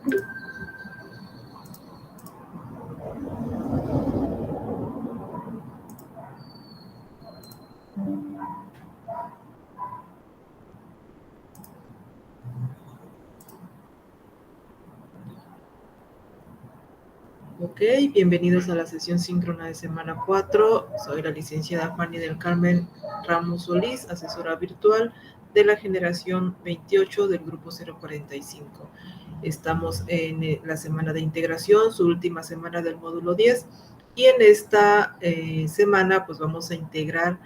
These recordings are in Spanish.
Ok, bienvenidos a la sesión síncrona de semana 4. Soy la licenciada Fanny del Carmen Ramos Solís, asesora virtual de la generación 28 del grupo 045. Estamos en la semana de integración, su última semana del módulo 10, y en esta semana pues vamos a integrar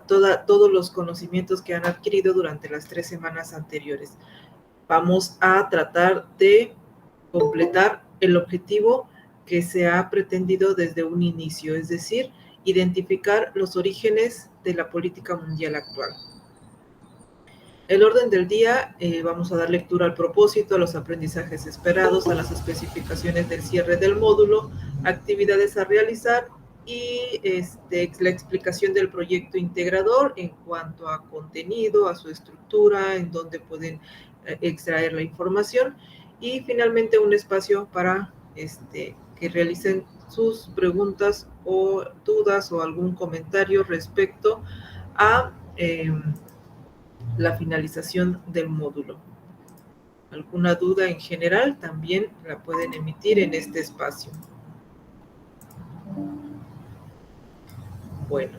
todos los conocimientos que han adquirido durante las 3 semanas anteriores. Vamos a tratar de completar el objetivo que se ha pretendido desde un inicio, es decir, identificar los orígenes de la política mundial actual. El orden del día, vamos a dar lectura al propósito, a los aprendizajes esperados, a las especificaciones del cierre del módulo, actividades a realizar y la explicación del proyecto integrador en cuanto a contenido, a su estructura, en donde pueden extraer la información, y finalmente un espacio para que realicen sus preguntas o dudas o algún comentario respecto a la finalización del módulo. Alguna duda en general también la pueden emitir en este espacio. Bueno,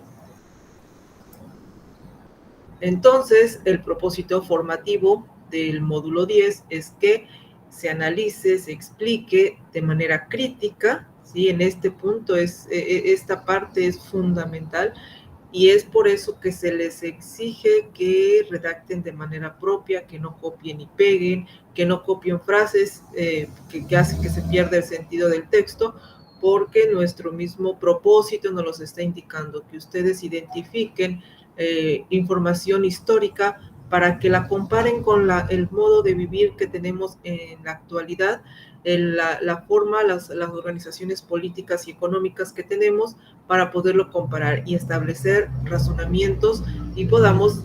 entonces el propósito formativo del módulo 10 es que se analice, se explique de manera crítica, ¿sí? En este punto esta parte es fundamental, y es por eso que se les exige que redacten de manera propia, que no copien y peguen, que no copien frases que hacen que se pierda el sentido del texto, porque nuestro mismo propósito nos los está indicando, que ustedes identifiquen información histórica para que la comparen con el modo de vivir que tenemos en la actualidad, la forma, las organizaciones políticas y económicas que tenemos, para poderlo comparar y establecer razonamientos y podamos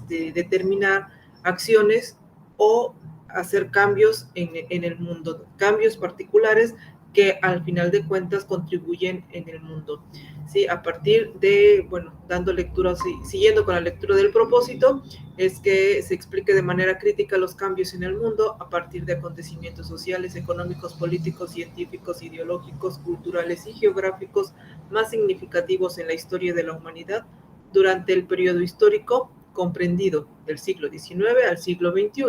determinar acciones o hacer cambios en el mundo, cambios particulares que al final de cuentas contribuyen en el mundo. Sí, a partir de, bueno, dando lectura, siguiendo con la lectura del propósito, es que se explique de manera crítica los cambios en el mundo a partir de acontecimientos sociales, económicos, políticos, científicos, ideológicos, culturales y geográficos más significativos en la historia de la humanidad durante el periodo histórico comprendido del siglo XIX al siglo XXI.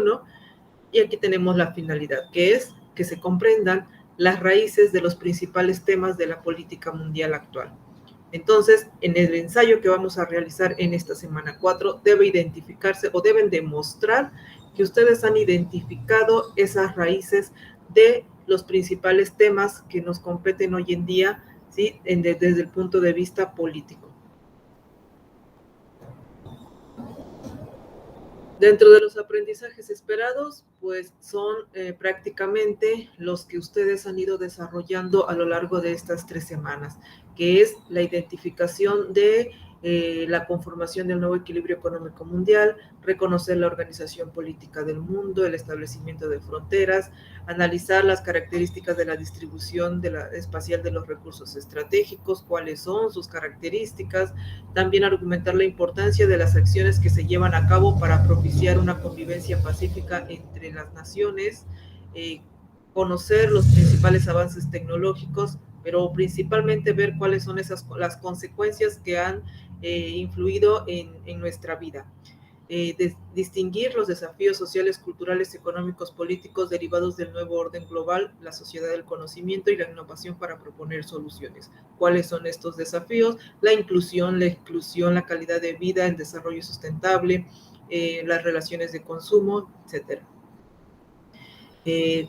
Y aquí tenemos la finalidad, que es que se comprendan las raíces de los principales temas de la política mundial actual. Entonces, en el ensayo que vamos a realizar en esta semana 4, debe identificarse o deben demostrar que ustedes han identificado esas raíces de los principales temas que nos competen hoy en día, ¿sí? Desde el punto de vista político. Dentro de los aprendizajes esperados, pues son prácticamente los que ustedes han ido desarrollando a lo largo de estas 3 semanas, que es la identificación de la conformación del nuevo equilibrio económico mundial, reconocer la organización política del mundo, el establecimiento de fronteras, analizar las características de la distribución espacial de los recursos estratégicos, cuáles son sus características, también argumentar la importancia de las acciones que se llevan a cabo para propiciar una convivencia pacífica entre las naciones, conocer los principales avances tecnológicos, pero principalmente ver cuáles son las consecuencias que han influido en nuestra vida. Distinguir los desafíos sociales, culturales, económicos, políticos derivados del nuevo orden global, la sociedad del conocimiento y la innovación para proponer soluciones. ¿Cuáles son estos desafíos? La inclusión, la exclusión, la calidad de vida, el desarrollo sustentable, las relaciones de consumo, etc.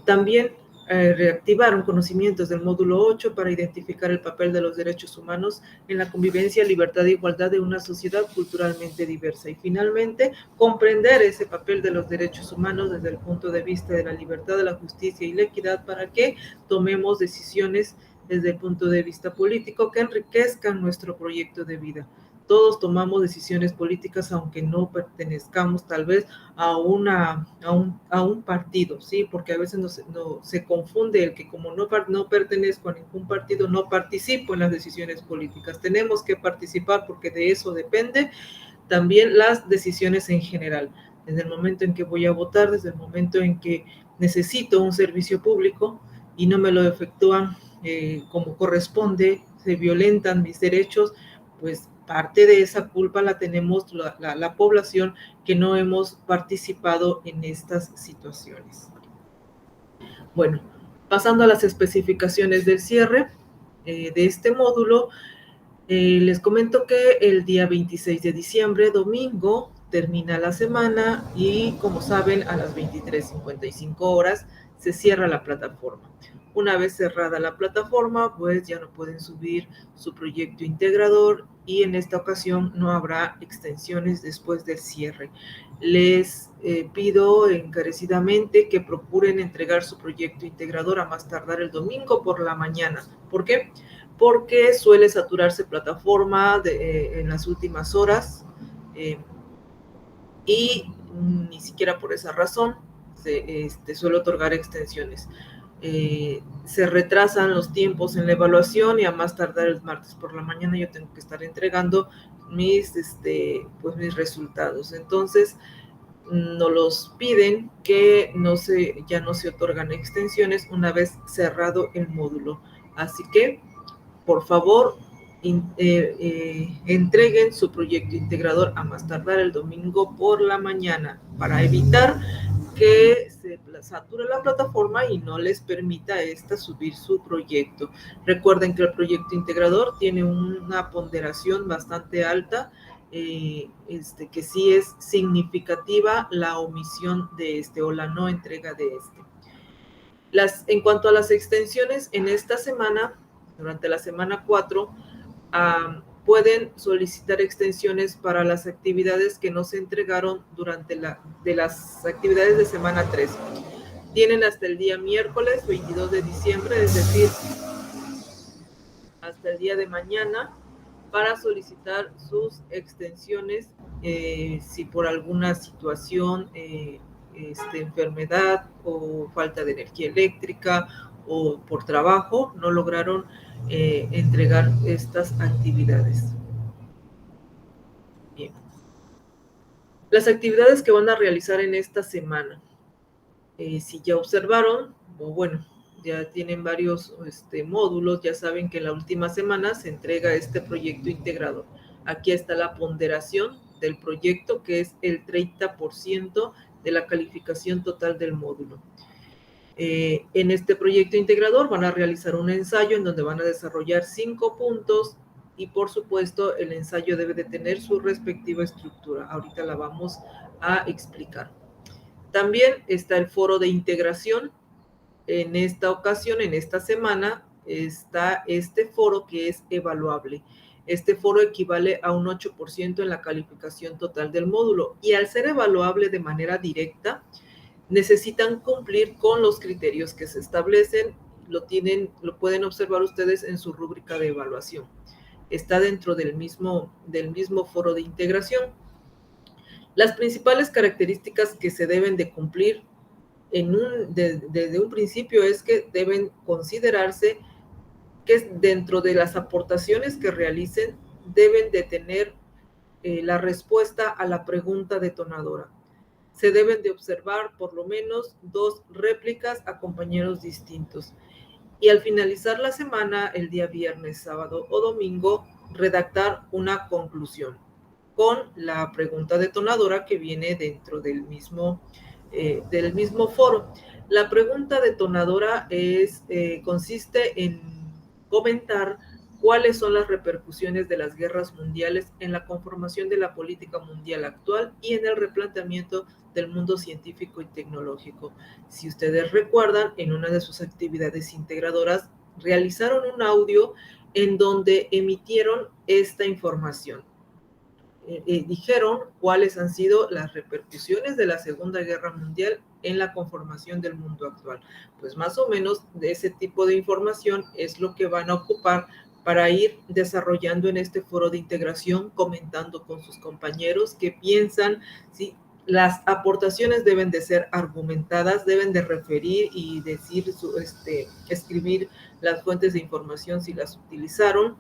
También reactivaron conocimientos del módulo 8 para identificar el papel de los derechos humanos en la convivencia, libertad e igualdad de una sociedad culturalmente diversa. Y finalmente, comprender ese papel de los derechos humanos desde el punto de vista de la libertad, de la justicia y la equidad para que tomemos decisiones desde el punto de vista político que enriquezcan nuestro proyecto de vida. Todos tomamos decisiones políticas aunque no pertenezcamos tal vez a un partido, ¿sí? Porque a veces se confunde el que como no pertenezco a ningún partido, no participo en las decisiones políticas. Tenemos que participar porque de eso depende también las decisiones en general. Desde el momento en que voy a votar, desde el momento en que necesito un servicio público y no me lo efectúan como corresponde, se violentan mis derechos, pues parte de esa culpa la tenemos la población que no hemos participado en estas situaciones. Bueno, pasando a las especificaciones del cierre de este módulo, les comento que el día 26 de diciembre, domingo, termina la semana y, como saben, a las 23:55 horas se cierra la plataforma. Una vez cerrada la plataforma, pues ya no pueden subir su proyecto integrador y en esta ocasión no habrá extensiones después del cierre. Les pido encarecidamente que procuren entregar su proyecto integrador a más tardar el domingo por la mañana. ¿Por qué? Porque suele saturarse plataforma en las últimas horas y ni siquiera por esa razón se suele otorgar extensiones. Se retrasan los tiempos en la evaluación y a más tardar el martes por la mañana yo tengo que estar entregando mis resultados. Entonces, nos los piden que ya no se otorgan extensiones una vez cerrado el módulo. Así que, por favor, entreguen su proyecto integrador a más tardar el domingo por la mañana para evitar que se sature la plataforma y no les permita subir su proyecto. Recuerden que el proyecto integrador tiene una ponderación bastante alta, que sí es significativa la omisión de o la no entrega de En cuanto a las extensiones, en esta semana, durante la semana 4, pueden solicitar extensiones para las actividades que no se entregaron durante las actividades de semana 3. Tienen hasta el día miércoles 22 de diciembre, es decir, hasta el día de mañana, para solicitar sus extensiones si por alguna situación, enfermedad o falta de energía eléctrica o por trabajo no lograron entregar estas actividades. Bien. Las actividades que van a realizar en esta semana, si ya observaron, o bueno, ya tienen varios módulos, ya saben que en la última semana se entrega este proyecto integrador. Aquí está la ponderación del proyecto, que es el 30% de la calificación total del módulo. En este proyecto integrador van a realizar un ensayo en donde van a desarrollar 5 puntos y, por supuesto, el ensayo debe de tener su respectiva estructura. Ahorita la vamos a explicar. También está el foro de integración. En esta ocasión, en esta semana, está este foro que es evaluable. Este foro equivale a un 8% en la calificación total del módulo y al ser evaluable de manera directa, necesitan cumplir con los criterios que se establecen. Lo pueden observar ustedes en su rúbrica de evaluación. Está dentro del mismo foro de integración. Las principales características que se deben de cumplir desde un principio es que deben considerarse que dentro de las aportaciones que realicen deben de tener la respuesta a la pregunta detonadora. Se deben de observar por lo menos 2 réplicas a compañeros distintos. Y al finalizar la semana, el día viernes, sábado o domingo, redactar una conclusión con la pregunta detonadora que viene dentro del mismo foro. La pregunta detonadora consiste en comentar cuáles son las repercusiones de las guerras mundiales en la conformación de la política mundial actual y en el replanteamiento del mundo científico y tecnológico. Si ustedes recuerdan, en una de sus actividades integradoras realizaron un audio en donde emitieron esta información. Dijeron cuáles han sido las repercusiones de la Segunda Guerra Mundial en la conformación del mundo actual. Pues más o menos de ese tipo de información es lo que van a ocupar para ir desarrollando en este foro de integración, comentando con sus compañeros qué piensan, ¿sí? Las aportaciones deben de ser argumentadas, deben de referir y decir, escribir las fuentes de información si las utilizaron.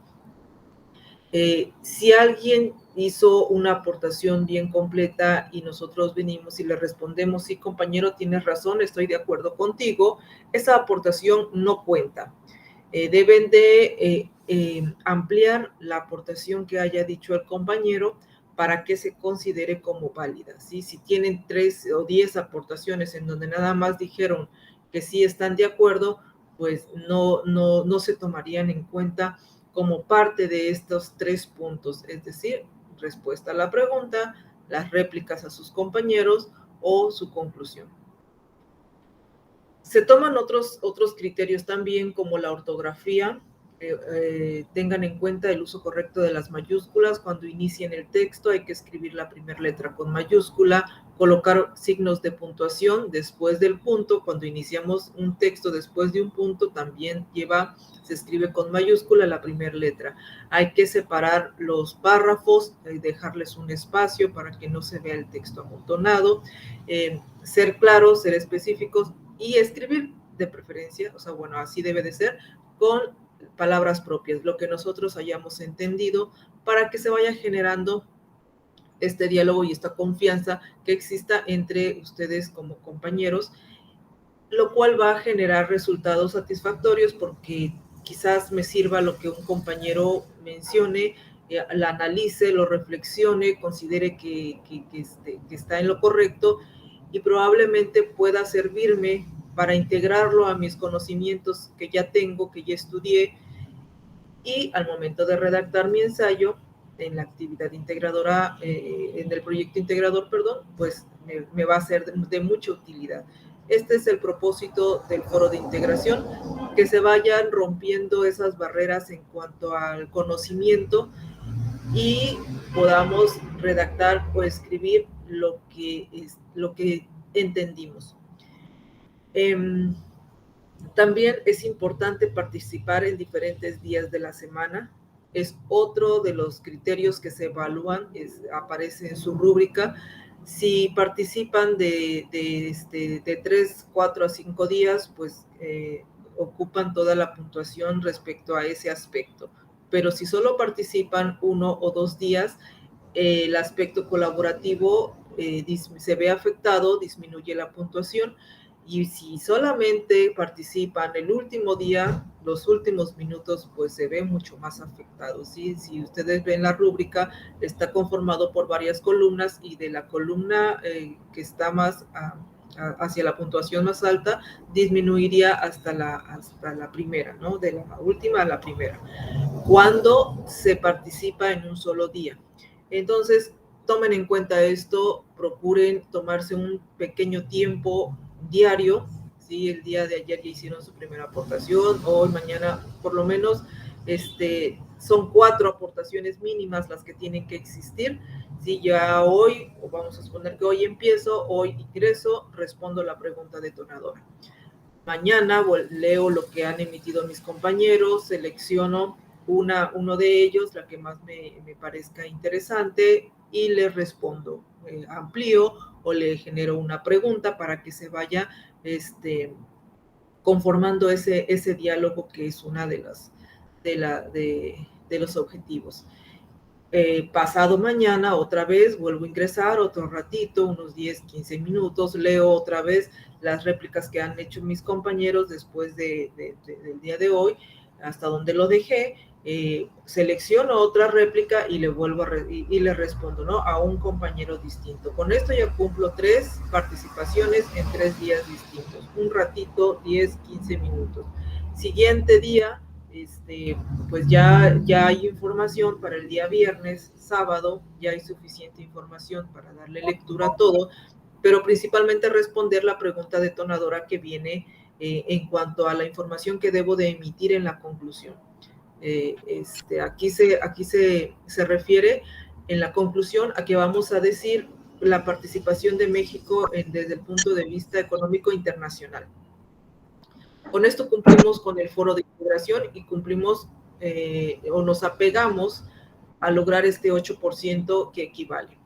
Si alguien hizo una aportación bien completa y nosotros venimos y le respondemos, sí, compañero, tienes razón, estoy de acuerdo contigo, esa aportación no cuenta. Deben de ampliar la aportación que haya dicho el compañero para que se considere como válida, ¿sí? Si tienen 3 o 10 aportaciones en donde nada más dijeron que sí están de acuerdo, pues no se tomarían en cuenta como parte de estos 3 puntos, es decir, respuesta a la pregunta, las réplicas a sus compañeros o su conclusión. Se toman otros criterios también, como la ortografía. Tengan en cuenta el uso correcto de las mayúsculas. Cuando inicien el texto hay que escribir la primera letra con mayúscula, colocar signos de puntuación después del punto. Cuando iniciamos un texto después de un punto también se escribe con mayúscula la primera letra. Hay que separar los párrafos, dejarles un espacio para que no se vea el texto amontonado, ser claros, ser específicos y escribir de preferencia, o sea, bueno, así debe de ser, con palabras propias, lo que nosotros hayamos entendido, para que se vaya generando este diálogo y esta confianza que exista entre ustedes como compañeros, lo cual va a generar resultados satisfactorios porque quizás me sirva lo que un compañero mencione, la analice, lo reflexione, considere que está en lo correcto y probablemente pueda servirme para integrarlo a mis conocimientos que ya tengo, que ya estudié, y al momento de redactar mi ensayo en la actividad integradora, en el proyecto integrador, perdón, pues me va a ser de mucha utilidad. Este es el propósito del foro de integración, que se vayan rompiendo esas barreras en cuanto al conocimiento y podamos redactar o escribir lo que entendimos. También es importante participar en diferentes días de la semana. Es otro de los criterios que se evalúan, aparece en su rúbrica. Si participan de 3, 4 a 5 días, pues ocupan toda la puntuación respecto a ese aspecto. Pero si solo participan 1 o 2 días, el aspecto colaborativo se ve afectado, disminuye la puntuación. Y si solamente participan el último día, los últimos minutos, pues se ve mucho más afectado, ¿sí? Si ustedes ven la rúbrica, está conformado por varias columnas y de la columna que está más hacia la puntuación más alta, disminuiría hasta la primera, ¿no? De la última a la primera, cuando se participa en un solo día. Entonces, tomen en cuenta esto, procuren tomarse un pequeño tiempo diario, ¿sí? El día de ayer ya hicieron su primera aportación, hoy, mañana, por lo menos, son 4 aportaciones mínimas las que tienen que existir. Si ya hoy, o vamos a suponer que hoy empiezo, hoy ingreso, respondo la pregunta detonadora. Mañana leo lo que han emitido mis compañeros, selecciono uno de ellos, la que más me parezca interesante, y le respondo, amplío o le genero una pregunta para que se vaya conformando ese diálogo que es una de los objetivos. Pasado mañana otra vez vuelvo a ingresar otro ratito, unos 10, 15 minutos, leo otra vez las réplicas que han hecho mis compañeros después del día de hoy, hasta donde lo dejé, selecciono otra réplica y le vuelvo y le respondo, ¿no? A un compañero distinto. Con esto ya cumplo 3 participaciones en 3 días distintos, un ratito, 10, 15 minutos. Siguiente día, pues ya hay información para el día viernes, sábado, ya hay suficiente información para darle lectura a todo, pero principalmente responder la pregunta detonadora que viene en cuanto a la información que debo de emitir en la conclusión. Aquí se refiere en la conclusión a que vamos a decir la participación de México desde el punto de vista económico internacional. Con esto cumplimos con el foro de integración y cumplimos o nos apegamos a lograr este 8% que equivale.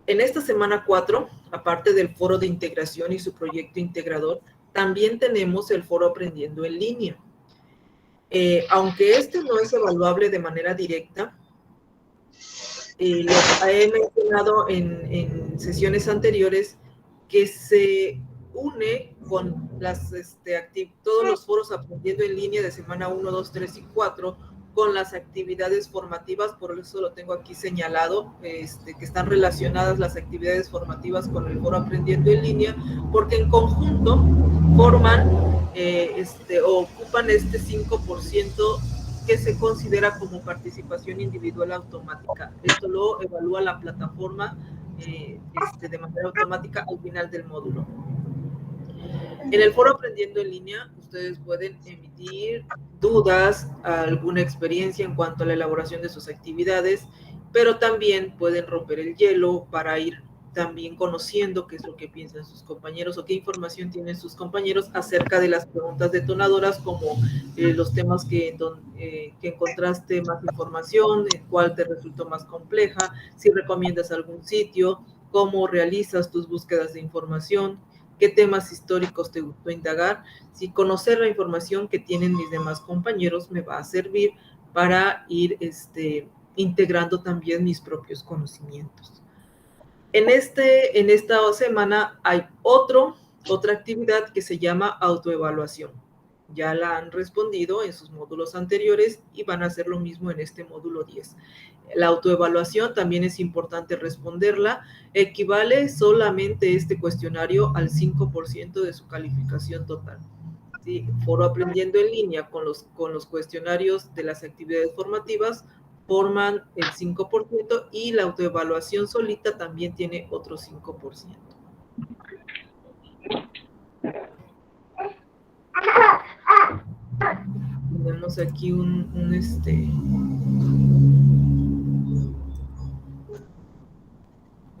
En esta semana 4, aparte del foro de integración y su proyecto integrador, también tenemos el foro Aprendiendo en Línea. Aunque este no es evaluable de manera directa, lo he mencionado en sesiones anteriores, que se une con todos los foros Aprendiendo en Línea de semana 1, 2, 3 y 4, con las actividades formativas. Por eso lo tengo aquí señalado, que están relacionadas las actividades formativas con el foro Aprendiendo en Línea, porque en conjunto forman o ocupan este 5% que se considera como participación individual automática. Esto lo evalúa la plataforma de manera automática al final del módulo. En el foro Aprendiendo en Línea, ustedes pueden emitir dudas, alguna experiencia en cuanto a la elaboración de sus actividades, pero también pueden romper el hielo para ir también conociendo qué es lo que piensan sus compañeros o qué información tienen sus compañeros acerca de las preguntas detonadoras, como los temas que encontraste más información, cuál te resultó más compleja, si recomiendas algún sitio, cómo realizas tus búsquedas de información, qué temas históricos te gustó indagar. Si conocer la información que tienen mis demás compañeros me va a servir para ir integrando también mis propios conocimientos. En esta semana hay otra actividad que se llama autoevaluación. Ya la han respondido en sus módulos anteriores y van a hacer lo mismo en este módulo 10. La autoevaluación también es importante responderla. Equivale solamente este cuestionario al 5% de su calificación total. ¿Sí? Foro Aprendiendo en Línea con los cuestionarios de las actividades formativas forman el 5% y la autoevaluación solita también tiene otro 5%. Tenemos aquí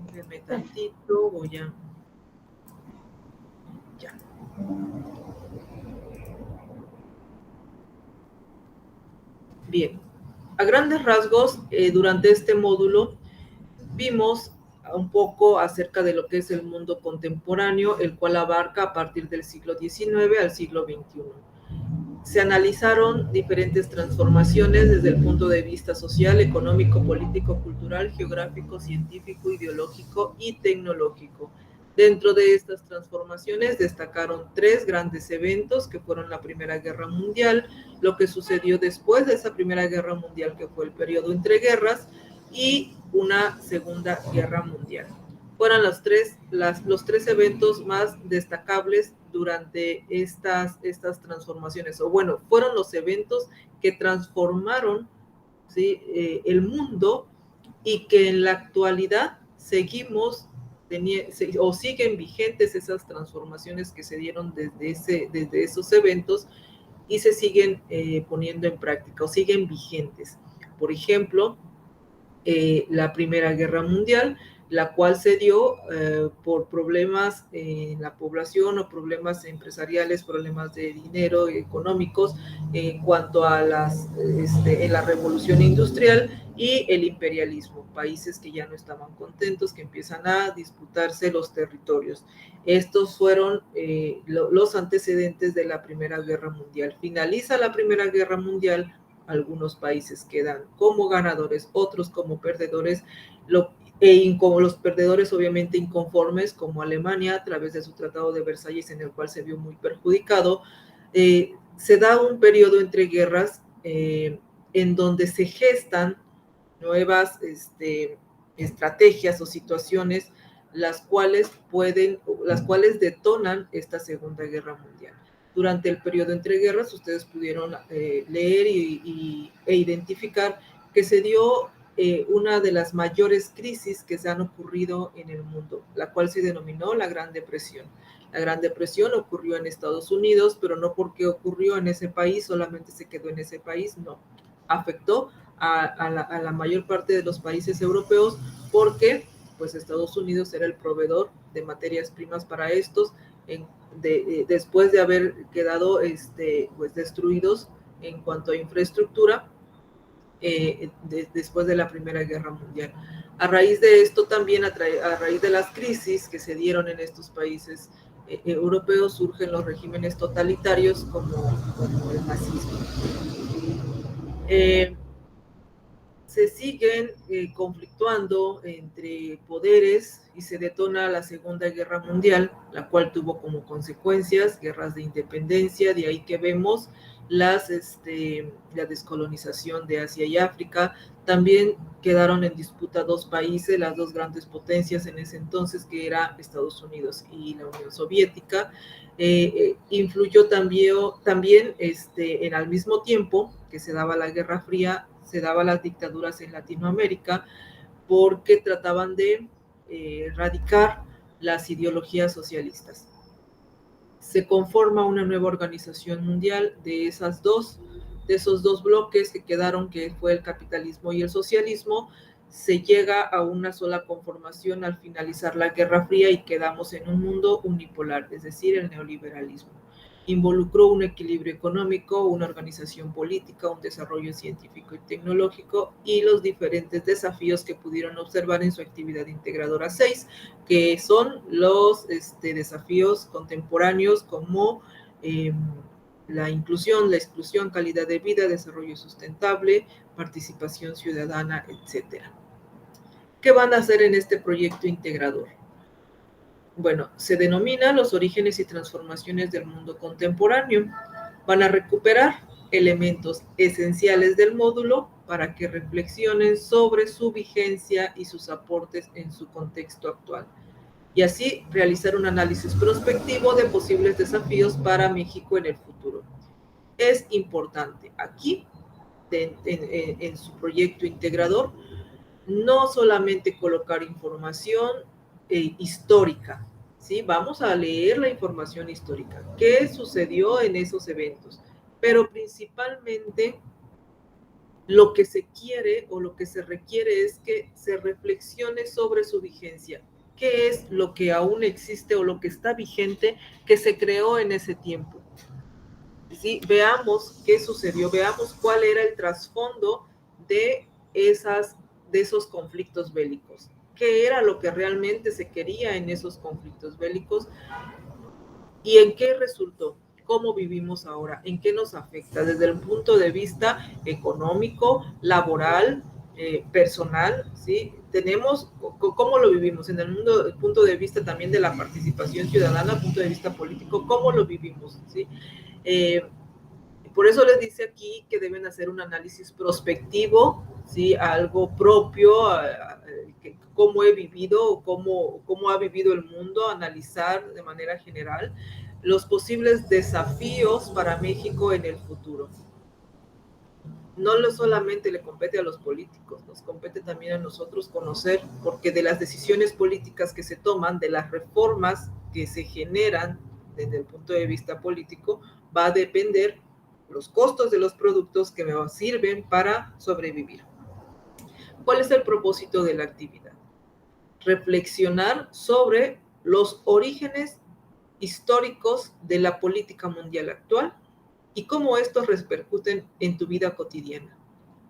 déjenme tantito, voy a... Ya. Bien. A grandes rasgos, durante este módulo vimos un poco acerca de lo que es el mundo contemporáneo, el cual abarca a partir del siglo XIX al siglo XXI. Se analizaron diferentes transformaciones desde el punto de vista social, económico, político, cultural, geográfico, científico, ideológico y tecnológico. Dentro de estas transformaciones destacaron 3 grandes eventos que fueron la Primera Guerra Mundial, lo que sucedió después de esa Primera Guerra Mundial, que fue el periodo entre guerras, y una Segunda Guerra Mundial. Fueron los tres eventos más destacables durante estas transformaciones, o bueno, fueron los eventos que transformaron, ¿sí? El mundo, y que en la actualidad seguimos o siguen vigentes esas transformaciones que se dieron desde esos eventos y se siguen poniendo en práctica o siguen vigentes. Por ejemplo, la Primera Guerra Mundial, la cual se dio por problemas en la población o problemas empresariales, problemas de dinero, económicos, en cuanto a en la revolución industrial y el imperialismo, países que ya no estaban contentos, que empiezan a disputarse los territorios. Estos fueron los antecedentes de la Primera Guerra Mundial. Finaliza la Primera Guerra Mundial, algunos países quedan como ganadores, otros como perdedores, como los perdedores obviamente inconformes, como Alemania a través de su Tratado de Versalles, en el cual se vio muy perjudicado. Se da un periodo entre guerras en donde se gestan nuevas estrategias o situaciones las cuales detonan esta Segunda Guerra Mundial. Durante el periodo entre guerras, ustedes pudieron leer e identificar que se dio una de las mayores crisis que se han ocurrido en el mundo, la cual se denominó la Gran Depresión. La Gran Depresión ocurrió en Estados Unidos, pero no porque ocurrió en ese país, solamente se quedó en ese país, no. Afectó a la mayor parte de los países europeos porque pues Estados Unidos era el proveedor de materias primas para estos, después de haber quedado pues destruidos en cuanto a infraestructura después de la Primera Guerra Mundial. A raíz de esto también, a raíz de las crisis que se dieron en estos países europeos, surgen los regímenes totalitarios como el nazismo. Se siguen conflictuando entre poderes y se detona la Segunda Guerra Mundial, la cual tuvo como consecuencias guerras de independencia, de ahí que vemos la descolonización de Asia y África. También quedaron en disputa dos países, las dos grandes potencias en ese entonces, que era Estados Unidos y la Unión Soviética. Influyó también en al mismo tiempo que se daba la Guerra Fría, se daban las dictaduras en Latinoamérica, porque trataban de erradicar las ideologías socialistas. Se conforma una nueva organización mundial de esos dos bloques que quedaron, que fue el capitalismo y el socialismo. Se llega a una sola conformación al finalizar la Guerra Fría y quedamos en un mundo unipolar, es decir, el neoliberalismo. Involucró un equilibrio económico, una organización política, un desarrollo científico y tecnológico y los diferentes desafíos que pudieron observar en su actividad integradora 6, que son los desafíos contemporáneos como la inclusión, la exclusión, calidad de vida, desarrollo sustentable, participación ciudadana, etc. ¿Qué van a hacer en este proyecto integrador? Bueno, se denomina los orígenes y transformaciones del mundo contemporáneo. Van a recuperar elementos esenciales del módulo para que reflexionen sobre su vigencia y sus aportes en su contexto actual, y así realizar un análisis prospectivo de posibles desafíos para México en el futuro. Es importante aquí, en su proyecto integrador, no solamente colocar información histórica, ¿sí? Vamos a leer la información histórica, qué sucedió en esos eventos, pero principalmente lo que se quiere o lo que se requiere es que se reflexione sobre su vigencia. ¿Qué es lo que aún existe o lo que está vigente que se creó en ese tiempo? ¿Sí? Veamos qué sucedió, veamos cuál era el trasfondo de esos conflictos bélicos. ¿Qué era lo que realmente se quería en esos conflictos bélicos? ¿Y en qué resultó? ¿Cómo vivimos ahora? ¿En qué nos afecta? Desde el punto de vista económico, laboral, personal, ¿sí? Tenemos, ¿cómo lo vivimos? En el punto de vista también de la participación ciudadana, punto de vista político, ¿cómo lo vivimos? ¿Sí? Por eso les dice aquí que deben hacer un análisis prospectivo, ¿sí? Algo propio, cómo he vivido, cómo ha vivido el mundo, analizar de manera general los posibles desafíos para México en el futuro. No solamente le compete a los políticos, nos compete también a nosotros conocer, porque de las decisiones políticas que se toman, de las reformas que se generan desde el punto de vista político, va a depender los costos de los productos que me sirven para sobrevivir. ¿Cuál es el propósito de la actividad? Reflexionar sobre los orígenes históricos de la política mundial actual y cómo estos repercuten en tu vida cotidiana.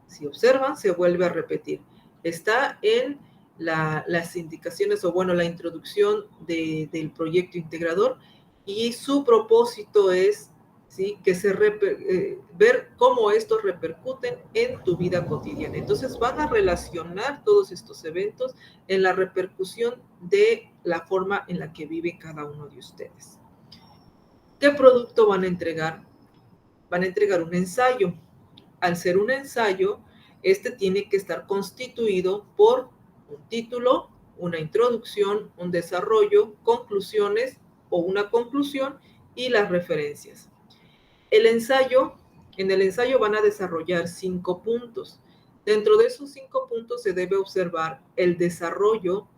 Si observan, se vuelve a repetir. Está en las indicaciones, o bueno, la introducción del proyecto integrador, y su propósito es, ¿sí?, que ver cómo estos repercuten en tu vida cotidiana. Entonces van a relacionar todos estos eventos en la repercusión de la forma en la que vive cada uno de ustedes. ¿Qué producto van a entregar? Van a entregar un ensayo. Al ser un ensayo, este tiene que estar constituido por un título, una introducción, un desarrollo, conclusiones o una conclusión y las referencias. En el ensayo van a desarrollar 5 puntos. Dentro de esos 5 puntos se debe observar el desarrollo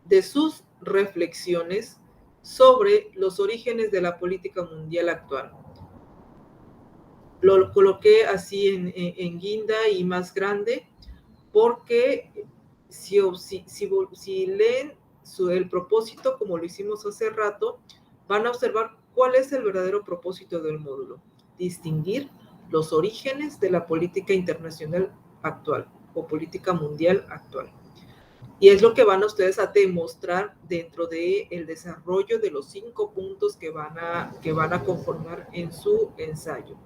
de sus reflexiones sobre los orígenes de la política mundial actual. Lo coloqué así en guinda y más grande, porque si leen el propósito, como lo hicimos hace rato, van a observar cuál es el verdadero propósito del módulo. Distinguir los orígenes de la política internacional actual o política mundial actual. Y es lo que van ustedes a demostrar dentro del desarrollo de los 5 puntos que van a conformar en su ensayo.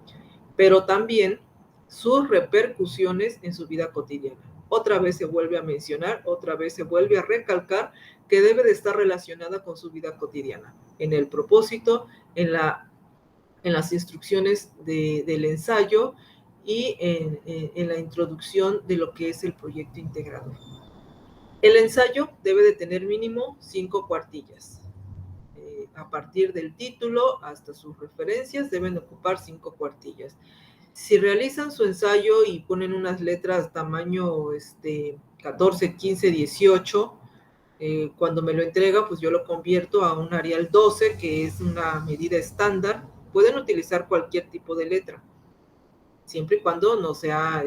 Pero también sus repercusiones en su vida cotidiana. Otra vez se vuelve a mencionar, otra vez se vuelve a recalcar que debe de estar relacionada con su vida cotidiana, en el propósito, en las instrucciones del ensayo y en la introducción de lo que es el proyecto integrador. El ensayo debe de tener mínimo 5 cuartillas. A partir del título hasta sus referencias deben ocupar 5 cuartillas. Si realizan su ensayo y ponen unas letras tamaño 14, 15, 18, cuando me lo entrega, pues yo lo convierto a un Arial 12, que es una medida estándar. Pueden utilizar cualquier tipo de letra, siempre y cuando no sea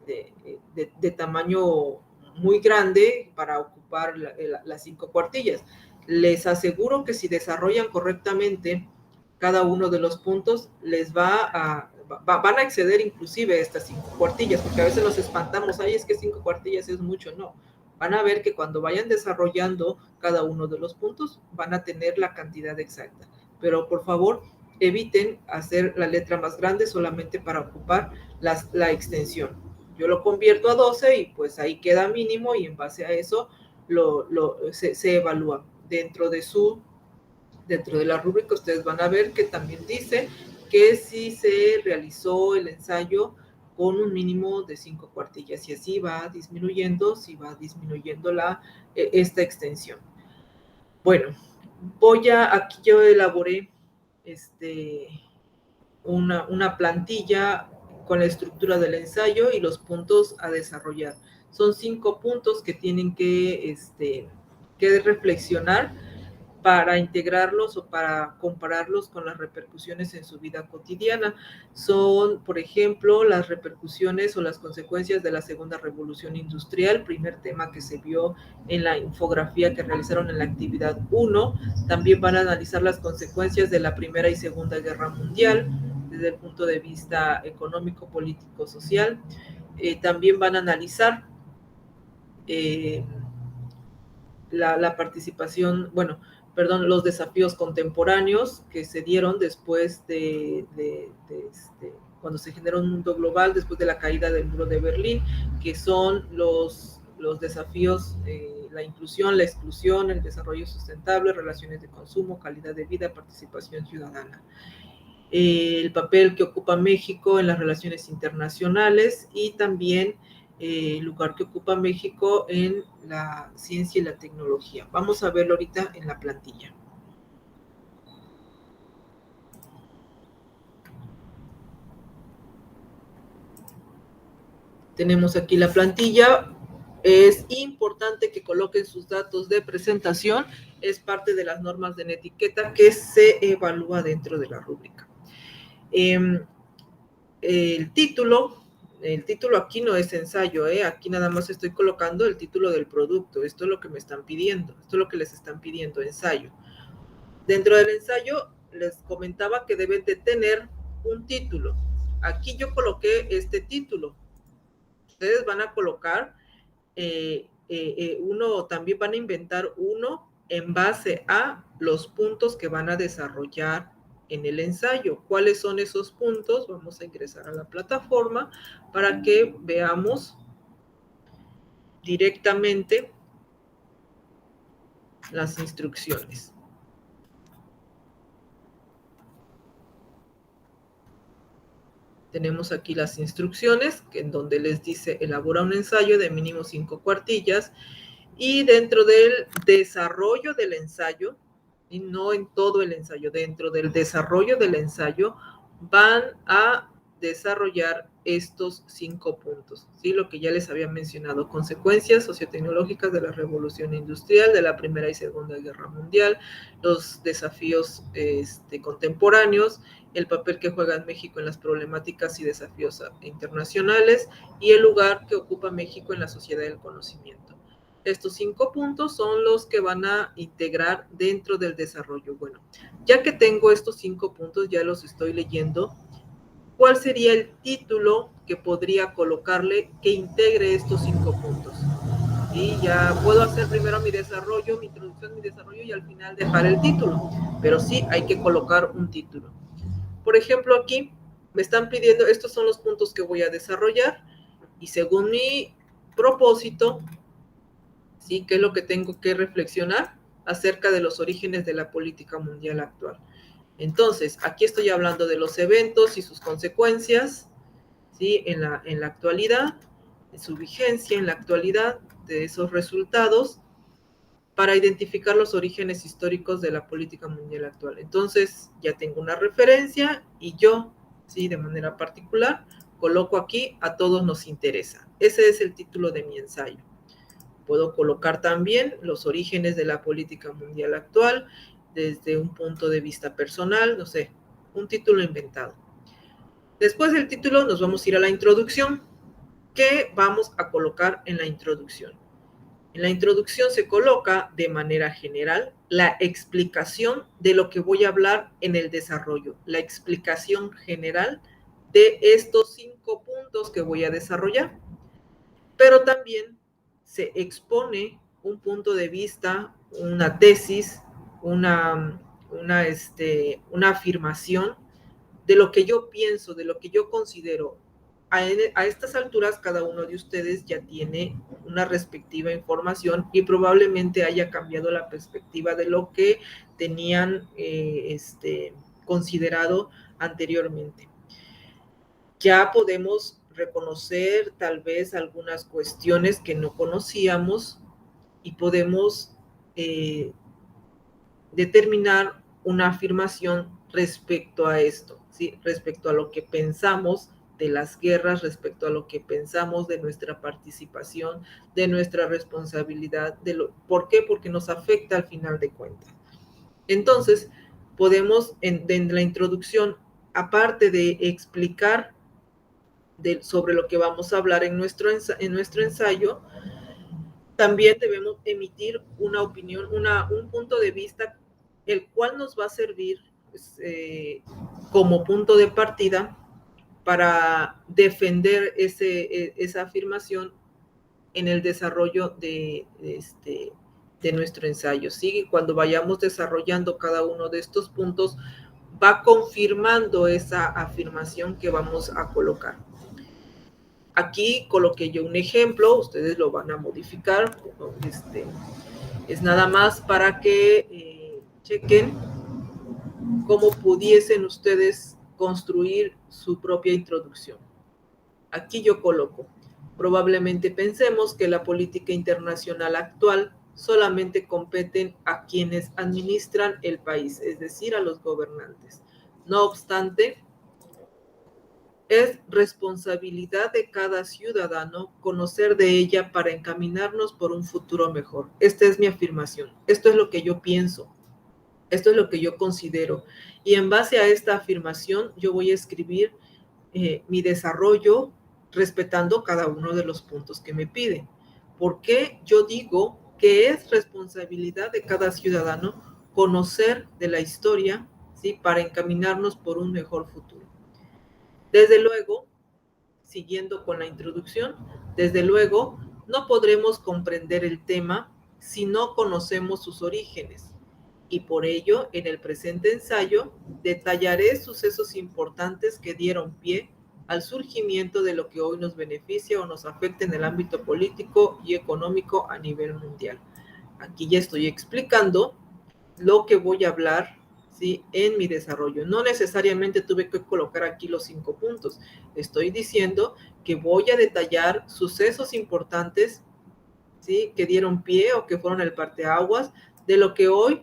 de tamaño muy grande para ocupar las 5 cuartillas. Les aseguro que si desarrollan correctamente cada uno de los puntos, van a exceder inclusive estas 5 cuartillas, porque a veces nos espantamos, ay, es que 5 cuartillas es mucho. No, van a ver que cuando vayan desarrollando cada uno de los puntos, van a tener la cantidad exacta. Pero por favor, eviten hacer la letra más grande solamente para ocupar la extensión. Yo lo convierto a 12 y pues ahí queda mínimo, y en base a eso se evalúa. Dentro de la rúbrica ustedes van a ver que también dice que si se realizó el ensayo con un mínimo de 5 cuartillas, y así va disminuyendo, esta extensión. Bueno, aquí yo elaboré una plantilla con la estructura del ensayo y los puntos a desarrollar. Son 5 puntos que tienen que reflexionar para integrarlos o para compararlos con las repercusiones en su vida cotidiana. Son, por ejemplo, las repercusiones o las consecuencias de la segunda revolución industrial, primer tema que se vio en la infografía que realizaron en la actividad 1. También van a analizar las consecuencias de la primera y segunda guerra mundial desde el punto de vista económico, político, social. También van a analizar la participación, los desafíos contemporáneos que se dieron después cuando se generó un mundo global, después de la caída del muro de Berlín, que son los desafíos, la inclusión, la exclusión, el desarrollo sustentable, relaciones de consumo, calidad de vida, participación ciudadana. El papel que ocupa México en las relaciones internacionales y también el lugar que ocupa México en la ciencia y la tecnología. Vamos a verlo ahorita en la plantilla. Tenemos aquí la plantilla. Es importante que coloquen sus datos de presentación. Es parte de las normas de etiqueta que se evalúa dentro de la rúbrica. El título aquí no es ensayo, aquí nada más estoy colocando el título del producto. Esto es lo que me están pidiendo, esto es lo que les están pidiendo, ensayo. Dentro del ensayo les comentaba que deben de tener un título. Aquí yo coloqué este título. Ustedes van a colocar uno, también van a inventar uno en base a los puntos que van a desarrollar en el ensayo. ¿Cuáles son esos puntos? Vamos a ingresar a la plataforma para que veamos directamente las instrucciones. Tenemos aquí las instrucciones, en donde les dice elabora un ensayo de mínimo 5 cuartillas, y dentro del desarrollo del ensayo, y no en todo el ensayo, dentro del desarrollo del ensayo van a desarrollar estos 5 puntos, ¿sí? Lo que ya les había mencionado: consecuencias sociotecnológicas de la revolución industrial, de la primera y segunda guerra mundial, los desafíos contemporáneos, el papel que juega México en las problemáticas y desafíos internacionales, y el lugar que ocupa México en la sociedad del conocimiento. Estos 5 puntos son los que van a integrar dentro del desarrollo. Bueno, ya que tengo estos 5 puntos, ya los estoy leyendo, ¿cuál sería el título que podría colocarle que integre estos 5 puntos? Y ya puedo hacer primero mi desarrollo, mi introducción, mi desarrollo y al final dejar el título, pero sí hay que colocar un título. Por ejemplo, aquí me están pidiendo, estos son los puntos que voy a desarrollar y según mi propósito, ¿sí? ¿Qué es lo que tengo que reflexionar acerca de los orígenes de la política mundial actual? Entonces, aquí estoy hablando de los eventos y sus consecuencias, ¿sí? En la actualidad, de su vigencia en la actualidad, de esos resultados, para identificar los orígenes históricos de la política mundial actual. Entonces, ya tengo una referencia y yo, ¿sí? De manera particular, coloco aquí "a todos nos interesa". Ese es el título de mi ensayo. Puedo colocar también los orígenes de la política mundial actual desde un punto de vista personal, no sé, un título inventado. Después del título nos vamos a ir a la introducción. ¿Qué vamos a colocar en la introducción? En la introducción se coloca de manera general la explicación de lo que voy a hablar en el desarrollo, la explicación general de estos 5 puntos que voy a desarrollar, pero también se expone un punto de vista, una tesis, una afirmación de lo que yo pienso, de lo que yo considero. A estas alturas, cada uno de ustedes ya tiene una respectiva información y probablemente haya cambiado la perspectiva de lo que tenían considerado anteriormente. Ya podemos reconocer tal vez algunas cuestiones que no conocíamos y podemos determinar una afirmación respecto a esto, ¿sí? Respecto a lo que pensamos de las guerras, respecto a lo que pensamos de nuestra participación, de nuestra responsabilidad, ¿por qué? Porque nos afecta al final de cuentas. Entonces, podemos en la introducción, aparte de explicar sobre lo que vamos a hablar en nuestro ensayo, también debemos emitir una opinión, un punto de vista, el cual nos va a servir pues, como punto de partida para defender esa afirmación en el desarrollo de nuestro ensayo. ¿Sí? Cuando vayamos desarrollando cada uno de estos puntos, va confirmando esa afirmación que vamos a colocar. Aquí coloqué yo un ejemplo, ustedes lo van a modificar, es nada más para que chequen cómo pudiesen ustedes construir su propia introducción. Aquí yo coloco, probablemente pensemos que la política internacional actual solamente competen a quienes administran el país, es decir, a los gobernantes. No obstante, es responsabilidad de cada ciudadano conocer de ella para encaminarnos por un futuro mejor. Esta es mi afirmación. Esto es lo que yo pienso. Esto es lo que yo considero. Y en base a esta afirmación, yo voy a escribir mi desarrollo respetando cada uno de los puntos que me piden. ¿Por qué yo digo que es responsabilidad de cada ciudadano conocer de la historia, ¿sí? Para encaminarnos por un mejor futuro? Desde luego, siguiendo con la introducción, desde luego, no podremos comprender el tema si no conocemos sus orígenes. Y por ello, en el presente ensayo, detallaré sucesos importantes que dieron pie al surgimiento de lo que hoy nos beneficia o nos afecta en el ámbito político y económico a nivel mundial. Aquí ya estoy explicando lo que voy a hablar, ¿sí? En mi desarrollo. No necesariamente tuve que colocar aquí los 5 puntos. Estoy diciendo que voy a detallar sucesos importantes, ¿sí? Que dieron pie o que fueron el parteaguas de lo que hoy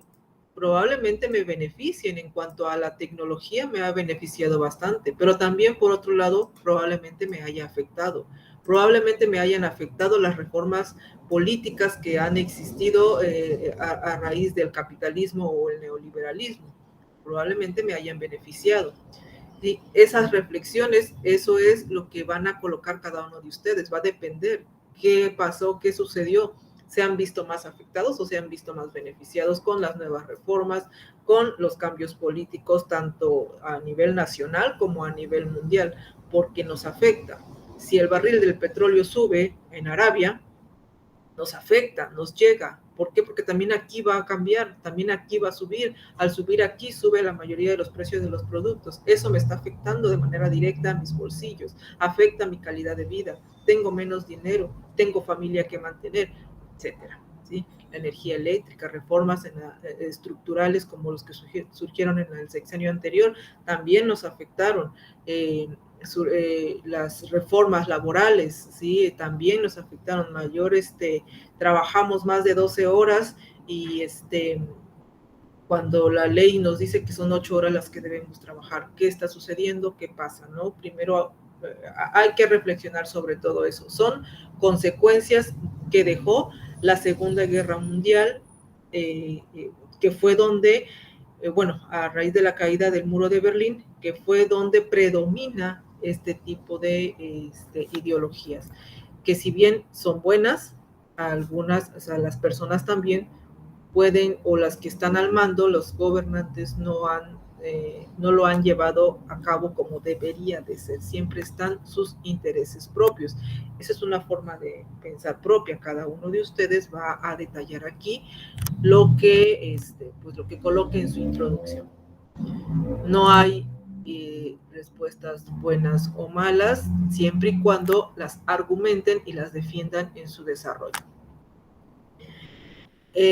probablemente me beneficien. En cuanto a la tecnología, me ha beneficiado bastante, pero también por otro lado probablemente me haya afectado. Probablemente me hayan afectado las reformas políticas que han existido a raíz del capitalismo o el neoliberalismo. Probablemente me hayan beneficiado. Y esas reflexiones, eso es lo que van a colocar cada uno de ustedes. Va a depender qué pasó, qué sucedió. se han visto más afectados o se han visto más beneficiados con las nuevas reformas, con los cambios políticos, tanto a nivel nacional como a nivel mundial, porque nos afecta. Si el barril del petróleo sube en Arabia, nos afecta, nos llega. ¿Por qué? Porque también aquí va a cambiar, también aquí va a subir. Al subir aquí, sube la mayoría de los precios de los productos. Eso me está afectando de manera directa a mis bolsillos, afecta mi calidad de vida. Tengo menos dinero, tengo familia que mantener, etcétera. ¿Sí? La energía eléctrica, reformas estructurales como los que surgieron en el sexenio anterior, también nos afectaron. Las reformas laborales, ¿sí? También nos afectaron mayor, trabajamos más de 12 horas y cuando la ley nos dice que son 8 horas las que debemos trabajar. ¿Qué está sucediendo? ¿Qué pasa? ¿No? Primero hay que reflexionar sobre todo eso. Son consecuencias que dejó la Segunda Guerra Mundial, que fue donde, bueno, a raíz de la caída del muro de Berlín, que fue donde predomina este tipo de ideologías, que si bien son buenas, algunas, o sea, las personas también pueden, o las que están al mando, los gobernantes no lo han llevado a cabo como debería de ser. Siempre están sus intereses propios. Esa es una forma de pensar propia. Cada uno de ustedes va a detallar aquí lo que, pues lo que coloque en su introducción. No hay respuestas buenas o malas, siempre y cuando las argumenten y las defiendan en su desarrollo.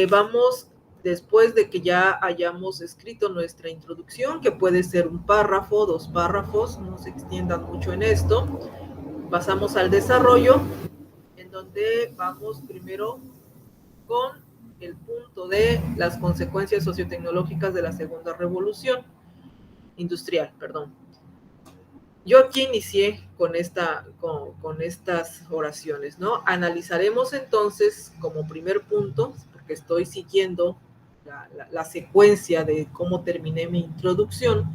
Vamos, después de que ya hayamos escrito nuestra introducción, que puede ser un párrafo, 2 párrafos, no se extiendan mucho en esto, pasamos al desarrollo, en donde vamos primero con el punto de las consecuencias sociotecnológicas de la segunda revolución industrial, perdón. Yo aquí inicié con estas oraciones, ¿no? Analizaremos entonces como primer punto, porque estoy siguiendo la secuencia de cómo terminé mi introducción,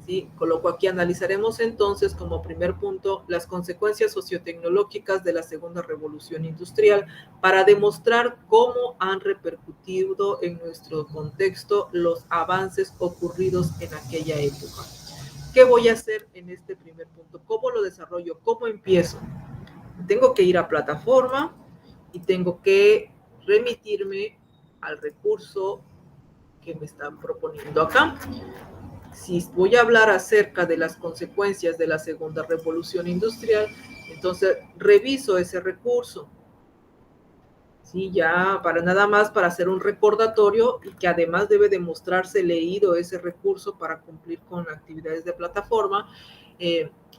¿sí? Coloco aquí, analizaremos entonces como primer punto las consecuencias sociotecnológicas de la segunda revolución industrial para demostrar cómo han repercutido en nuestro contexto los avances ocurridos en aquella época. ¿Qué voy a hacer en este primer punto? ¿Cómo lo desarrollo? ¿Cómo empiezo? Tengo que ir a plataforma y tengo que remitirme al recurso que me están proponiendo acá. Si voy a hablar acerca de las consecuencias de la segunda revolución industrial, entonces reviso ese recurso. Sí, ya para nada más para hacer un recordatorio y que además debe demostrarse leído ese recurso para cumplir con actividades de plataforma.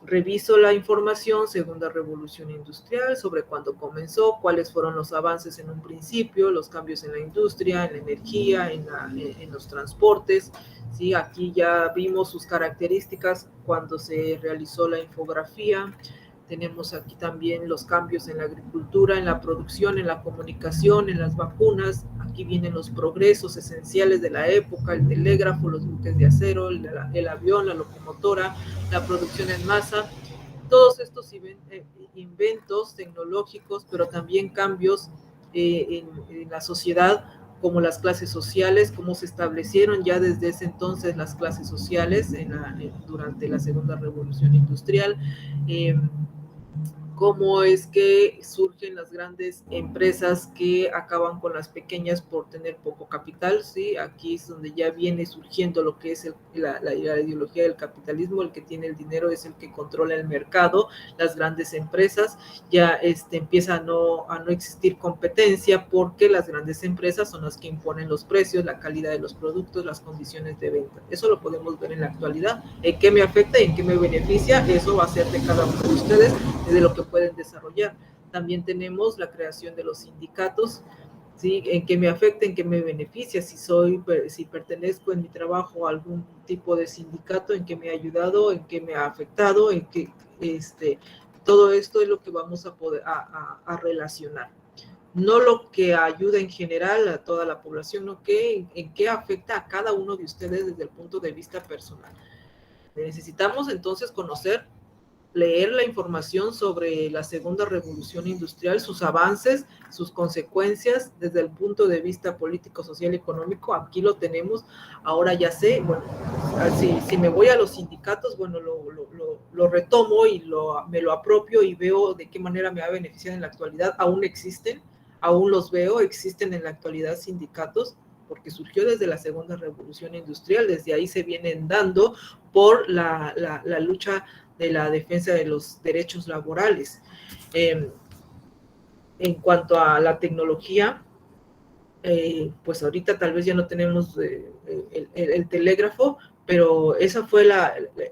Reviso la información, segunda revolución industrial, sobre cuándo comenzó, cuáles fueron los avances en un principio, los cambios en la industria, en la energía, en los transportes. Sí, aquí ya vimos sus características cuando se realizó la infografía. Tenemos aquí también los cambios en la agricultura, en la producción, en la comunicación, en las vacunas. Aquí vienen los progresos esenciales de la época, el telégrafo, los buques de acero, el avión, la locomotora, la producción en masa. Todos estos inventos tecnológicos, pero también cambios en la sociedad, como las clases sociales, cómo se establecieron ya desde ese entonces las clases sociales durante la segunda revolución industrial. Cómo es que surgen las grandes empresas que acaban con las pequeñas por tener poco capital, ¿sí? Aquí es donde ya viene surgiendo lo que es la ideología del capitalismo. El que tiene el dinero es el que controla el mercado. Las grandes empresas ya empieza a no existir competencia, porque las grandes empresas son las que imponen los precios, la calidad de los productos, las condiciones de venta. Eso lo podemos ver en la actualidad. ¿En qué me afecta y en qué me beneficia? Eso va a ser de cada uno de ustedes, de lo que pueden desarrollar. También tenemos la creación de los sindicatos, ¿sí? En qué me afecta, en qué me beneficia, si pertenezco en mi trabajo a algún tipo de sindicato, en qué me ha ayudado, en qué me ha afectado, en qué, todo esto es lo que vamos a poder a relacionar. No lo que ayuda en general a toda la población, no en qué afecta a cada uno de ustedes desde el punto de vista personal. Necesitamos entonces conocer leer la información sobre la segunda revolución industrial, sus avances, sus consecuencias desde el punto de vista político, social y económico. Aquí lo tenemos, ahora ya sé, bueno, si me voy a los sindicatos, bueno, lo retomo y me lo apropio y veo de qué manera me va a beneficiar en la actualidad. Aún existen, aún los veo, existen en la actualidad sindicatos, porque surgió desde la segunda revolución industrial, desde ahí se vienen dando por la lucha de la defensa de los derechos laborales. En cuanto a la tecnología, pues ahorita tal vez ya no tenemos el telégrafo, pero esa fue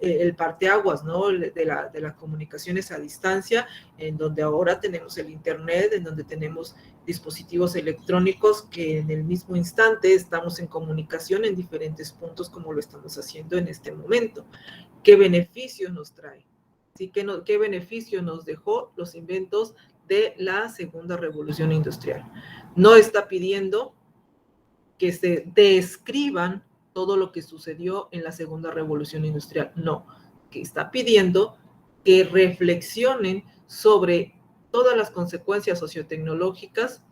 el parteaguas, ¿no? De las comunicaciones a distancia, en donde ahora tenemos el internet, en donde tenemos dispositivos electrónicos que en el mismo instante estamos en comunicación en diferentes puntos como lo estamos haciendo en este momento. ¿Qué beneficios nos trae? ¿Sí? ¿Qué beneficio nos dejó los inventos de la segunda revolución industrial? No está pidiendo que se describan todo lo que sucedió en la segunda revolución industrial, no, que está pidiendo que reflexionen sobre todas las consecuencias sociotecnológicas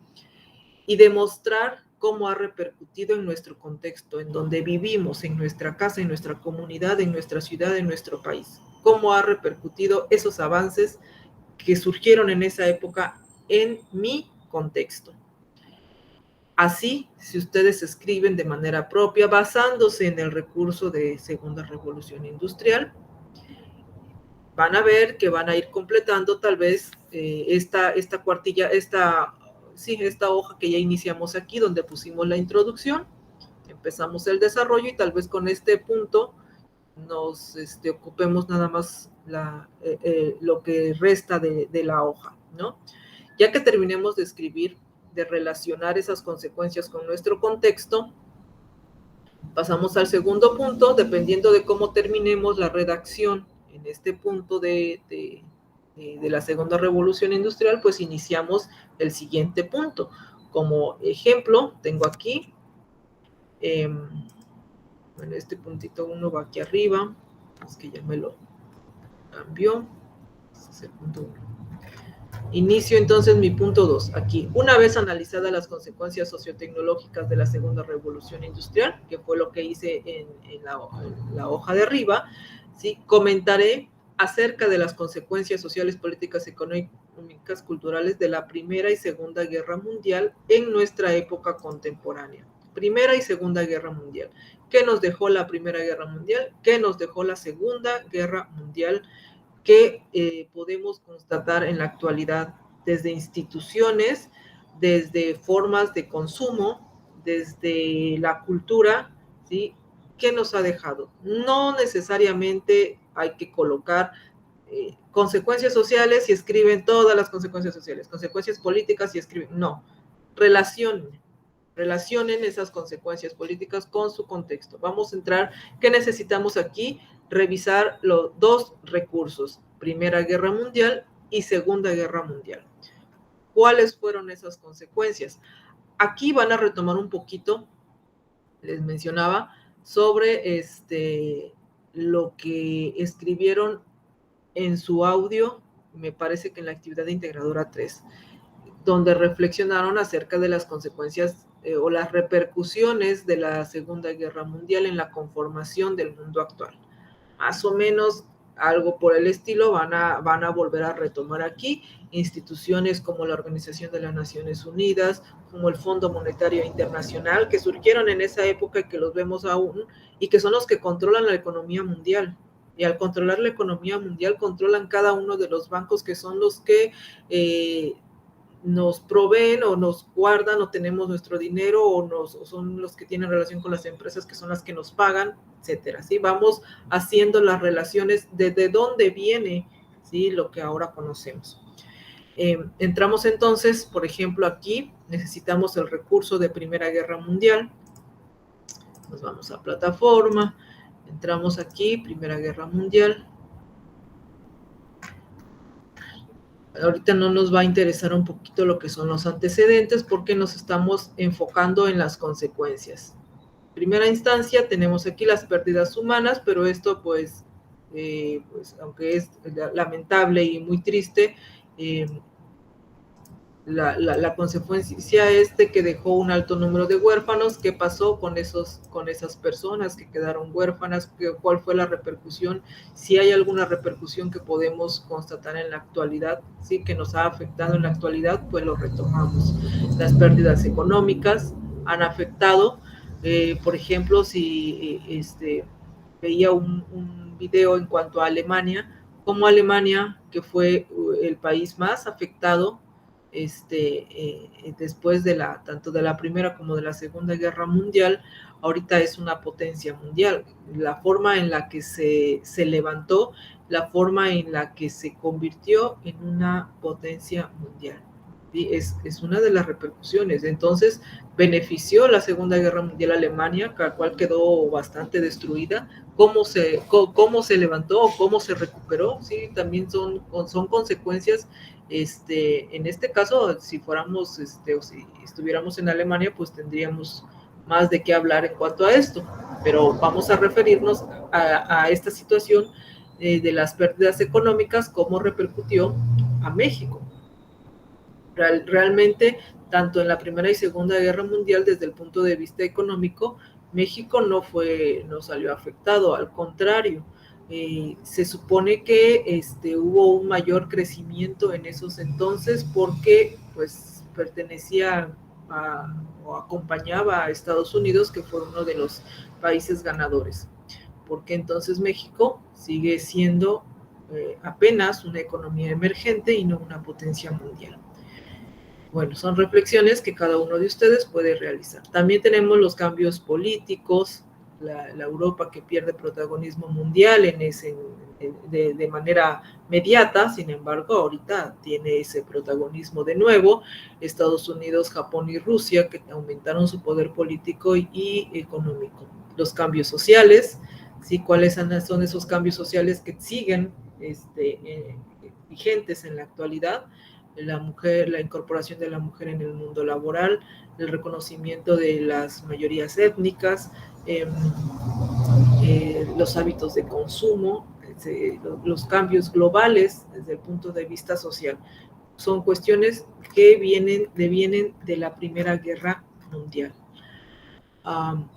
y demostrar cómo ha repercutido en nuestro contexto, en donde vivimos, en nuestra casa, en nuestra comunidad, en nuestra ciudad, en nuestro país. Cómo ha repercutido esos avances que surgieron en esa época en mi contexto. Así, si ustedes escriben de manera propia, basándose en el recurso de segunda revolución industrial, van a ver que van a ir completando tal vez esta cuartilla, esta hoja que ya iniciamos aquí, donde pusimos la introducción, empezamos el desarrollo y tal vez con este punto nos ocupemos nada más lo que resta de la hoja, ¿no? Ya que terminemos de escribir, de relacionar esas consecuencias con nuestro contexto, pasamos al segundo punto, dependiendo de cómo terminemos la redacción en este punto de la segunda revolución industrial, pues iniciamos el siguiente punto. Como ejemplo, tengo aquí, bueno, este puntito 1 va aquí arriba, es que ya me lo cambió, este es el punto 1. Inicio entonces mi punto 2 aquí. Una vez analizadas las consecuencias sociotecnológicas de la segunda revolución industrial, que fue lo que hice en la hoja de arriba, ¿sí? Comentaré acerca de las consecuencias sociales, políticas, económicas, culturales de la Primera y Segunda Guerra Mundial en nuestra época contemporánea. Primera y Segunda Guerra Mundial. ¿Qué nos dejó la Primera Guerra Mundial? ¿Qué nos dejó la Segunda Guerra Mundial? Que podemos constatar en la actualidad desde instituciones, desde formas de consumo, desde la cultura, ¿sí? ¿Qué nos ha dejado? No necesariamente hay que colocar consecuencias sociales y escriben todas las consecuencias sociales, consecuencias políticas y escriben, no, relacionen esas consecuencias políticas con su contexto. Vamos a entrar, ¿qué necesitamos aquí? Revisar los dos recursos, Primera Guerra Mundial y Segunda Guerra Mundial. ¿Cuáles fueron esas consecuencias? Aquí van a retomar un poquito, les mencionaba, sobre lo que escribieron en su audio, me parece que en la actividad integradora 3, donde reflexionaron acerca de las consecuencias o las repercusiones de la Segunda Guerra Mundial en la conformación del mundo actual. Más o menos algo por el estilo van a volver a retomar aquí instituciones como la Organización de las Naciones Unidas, como el Fondo Monetario Internacional, que surgieron en esa época y que los vemos aún, y que son los que controlan la economía mundial. Y al controlar la economía mundial, controlan cada uno de los bancos que son los que nos proveen o nos guardan o tenemos nuestro dinero o son los que tienen relación con las empresas que son las que nos pagan, etcétera. ¿Sí? Vamos haciendo las relaciones desde dónde viene, ¿sí? Lo que ahora conocemos. Entramos entonces, por ejemplo, aquí necesitamos el recurso de Primera Guerra Mundial. Nos vamos a plataforma, entramos aquí, Primera Guerra Mundial. Ahorita no nos va a interesar un poquito lo que son los antecedentes porque nos estamos enfocando en las consecuencias. En primera instancia tenemos aquí las pérdidas humanas, pero esto pues pues aunque es lamentable y muy triste, la consecuencia es de que dejó un alto número de huérfanos. ¿Qué pasó con esas personas que quedaron huérfanas? ¿Cuál fue la repercusión? Si hay alguna repercusión que podemos constatar en la actualidad, sí, que nos ha afectado en la actualidad, pues lo retomamos. Las pérdidas económicas han afectado, por ejemplo, si veía un video en cuanto a Alemania, como Alemania, que fue el país más afectado después de tanto de la Primera como de la Segunda Guerra Mundial, ahorita es una potencia mundial. La forma en la que se levantó, la forma en la que se convirtió en una potencia mundial. ¿Sí? Es una de las repercusiones. Entonces, benefició la Segunda Guerra Mundial a Alemania, la cual quedó bastante destruida. Cómo se levantó, cómo se recuperó, sí, también son consecuencias. En este caso, si fuéramos o si estuviéramos en Alemania, pues tendríamos más de qué hablar en cuanto a esto, pero vamos a referirnos a esta situación de las pérdidas económicas, cómo repercutió a México. Realmente, tanto en la Primera y Segunda Guerra Mundial, desde el punto de vista económico, México no salió afectado, al contrario. Se supone que hubo un mayor crecimiento en esos entonces porque pues pertenecía o acompañaba a Estados Unidos, que fue uno de los países ganadores, porque entonces México sigue siendo apenas una economía emergente y no una potencia mundial. Bueno, son reflexiones que cada uno de ustedes puede realizar. También tenemos los cambios políticos, la Europa que pierde protagonismo mundial de manera mediata. Sin embargo, ahorita tiene ese protagonismo de nuevo. Estados Unidos, Japón y Rusia, que aumentaron su poder político y económico. Los cambios sociales, ¿sí? ¿Cuáles son esos cambios sociales que siguen vigentes en la actualidad? La incorporación de la mujer en el mundo laboral, el reconocimiento de las mayorías étnicas, los hábitos de consumo, los cambios globales desde el punto de vista social. Son cuestiones que devienen de la Primera Guerra Mundial.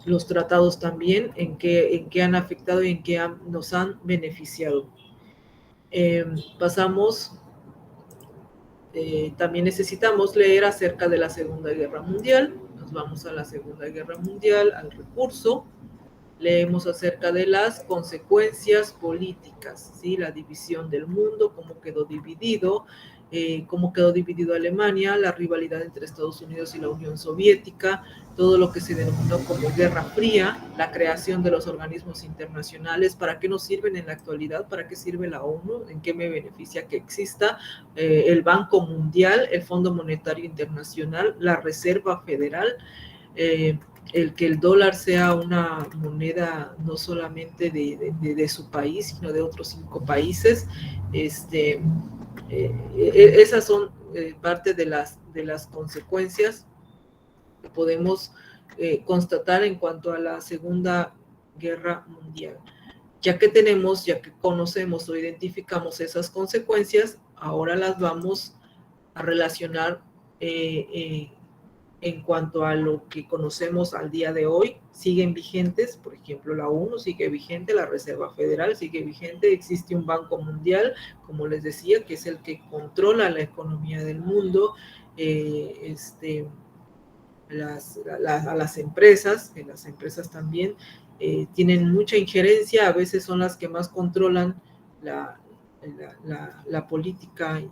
Los tratados también, en qué han afectado y en qué nos han beneficiado. Pasamos. También necesitamos leer acerca de la Segunda Guerra Mundial. Nos vamos a la Segunda Guerra Mundial, al recurso. Leemos acerca de las consecuencias políticas, ¿sí? La división del mundo, cómo quedó dividido Alemania, la rivalidad entre Estados Unidos y la Unión Soviética, todo lo que se denominó como Guerra Fría, la creación de los organismos internacionales, para qué nos sirven en la actualidad, para qué sirve la ONU, en qué me beneficia que exista el Banco Mundial, el Fondo Monetario Internacional, la Reserva Federal, el que el dólar sea una moneda no solamente de su país, sino de otros 5 países. Esas son parte de las consecuencias que podemos constatar en cuanto a la Segunda Guerra Mundial. Ya que conocemos o identificamos esas consecuencias, ahora las vamos a relacionar en cuanto a lo que conocemos al día de hoy. Siguen vigentes, por ejemplo, la ONU sigue vigente, la Reserva Federal sigue vigente, existe un Banco Mundial, como les decía, que es el que controla la economía del mundo, a las empresas, que las empresas también tienen mucha injerencia, a veces son las que más controlan la política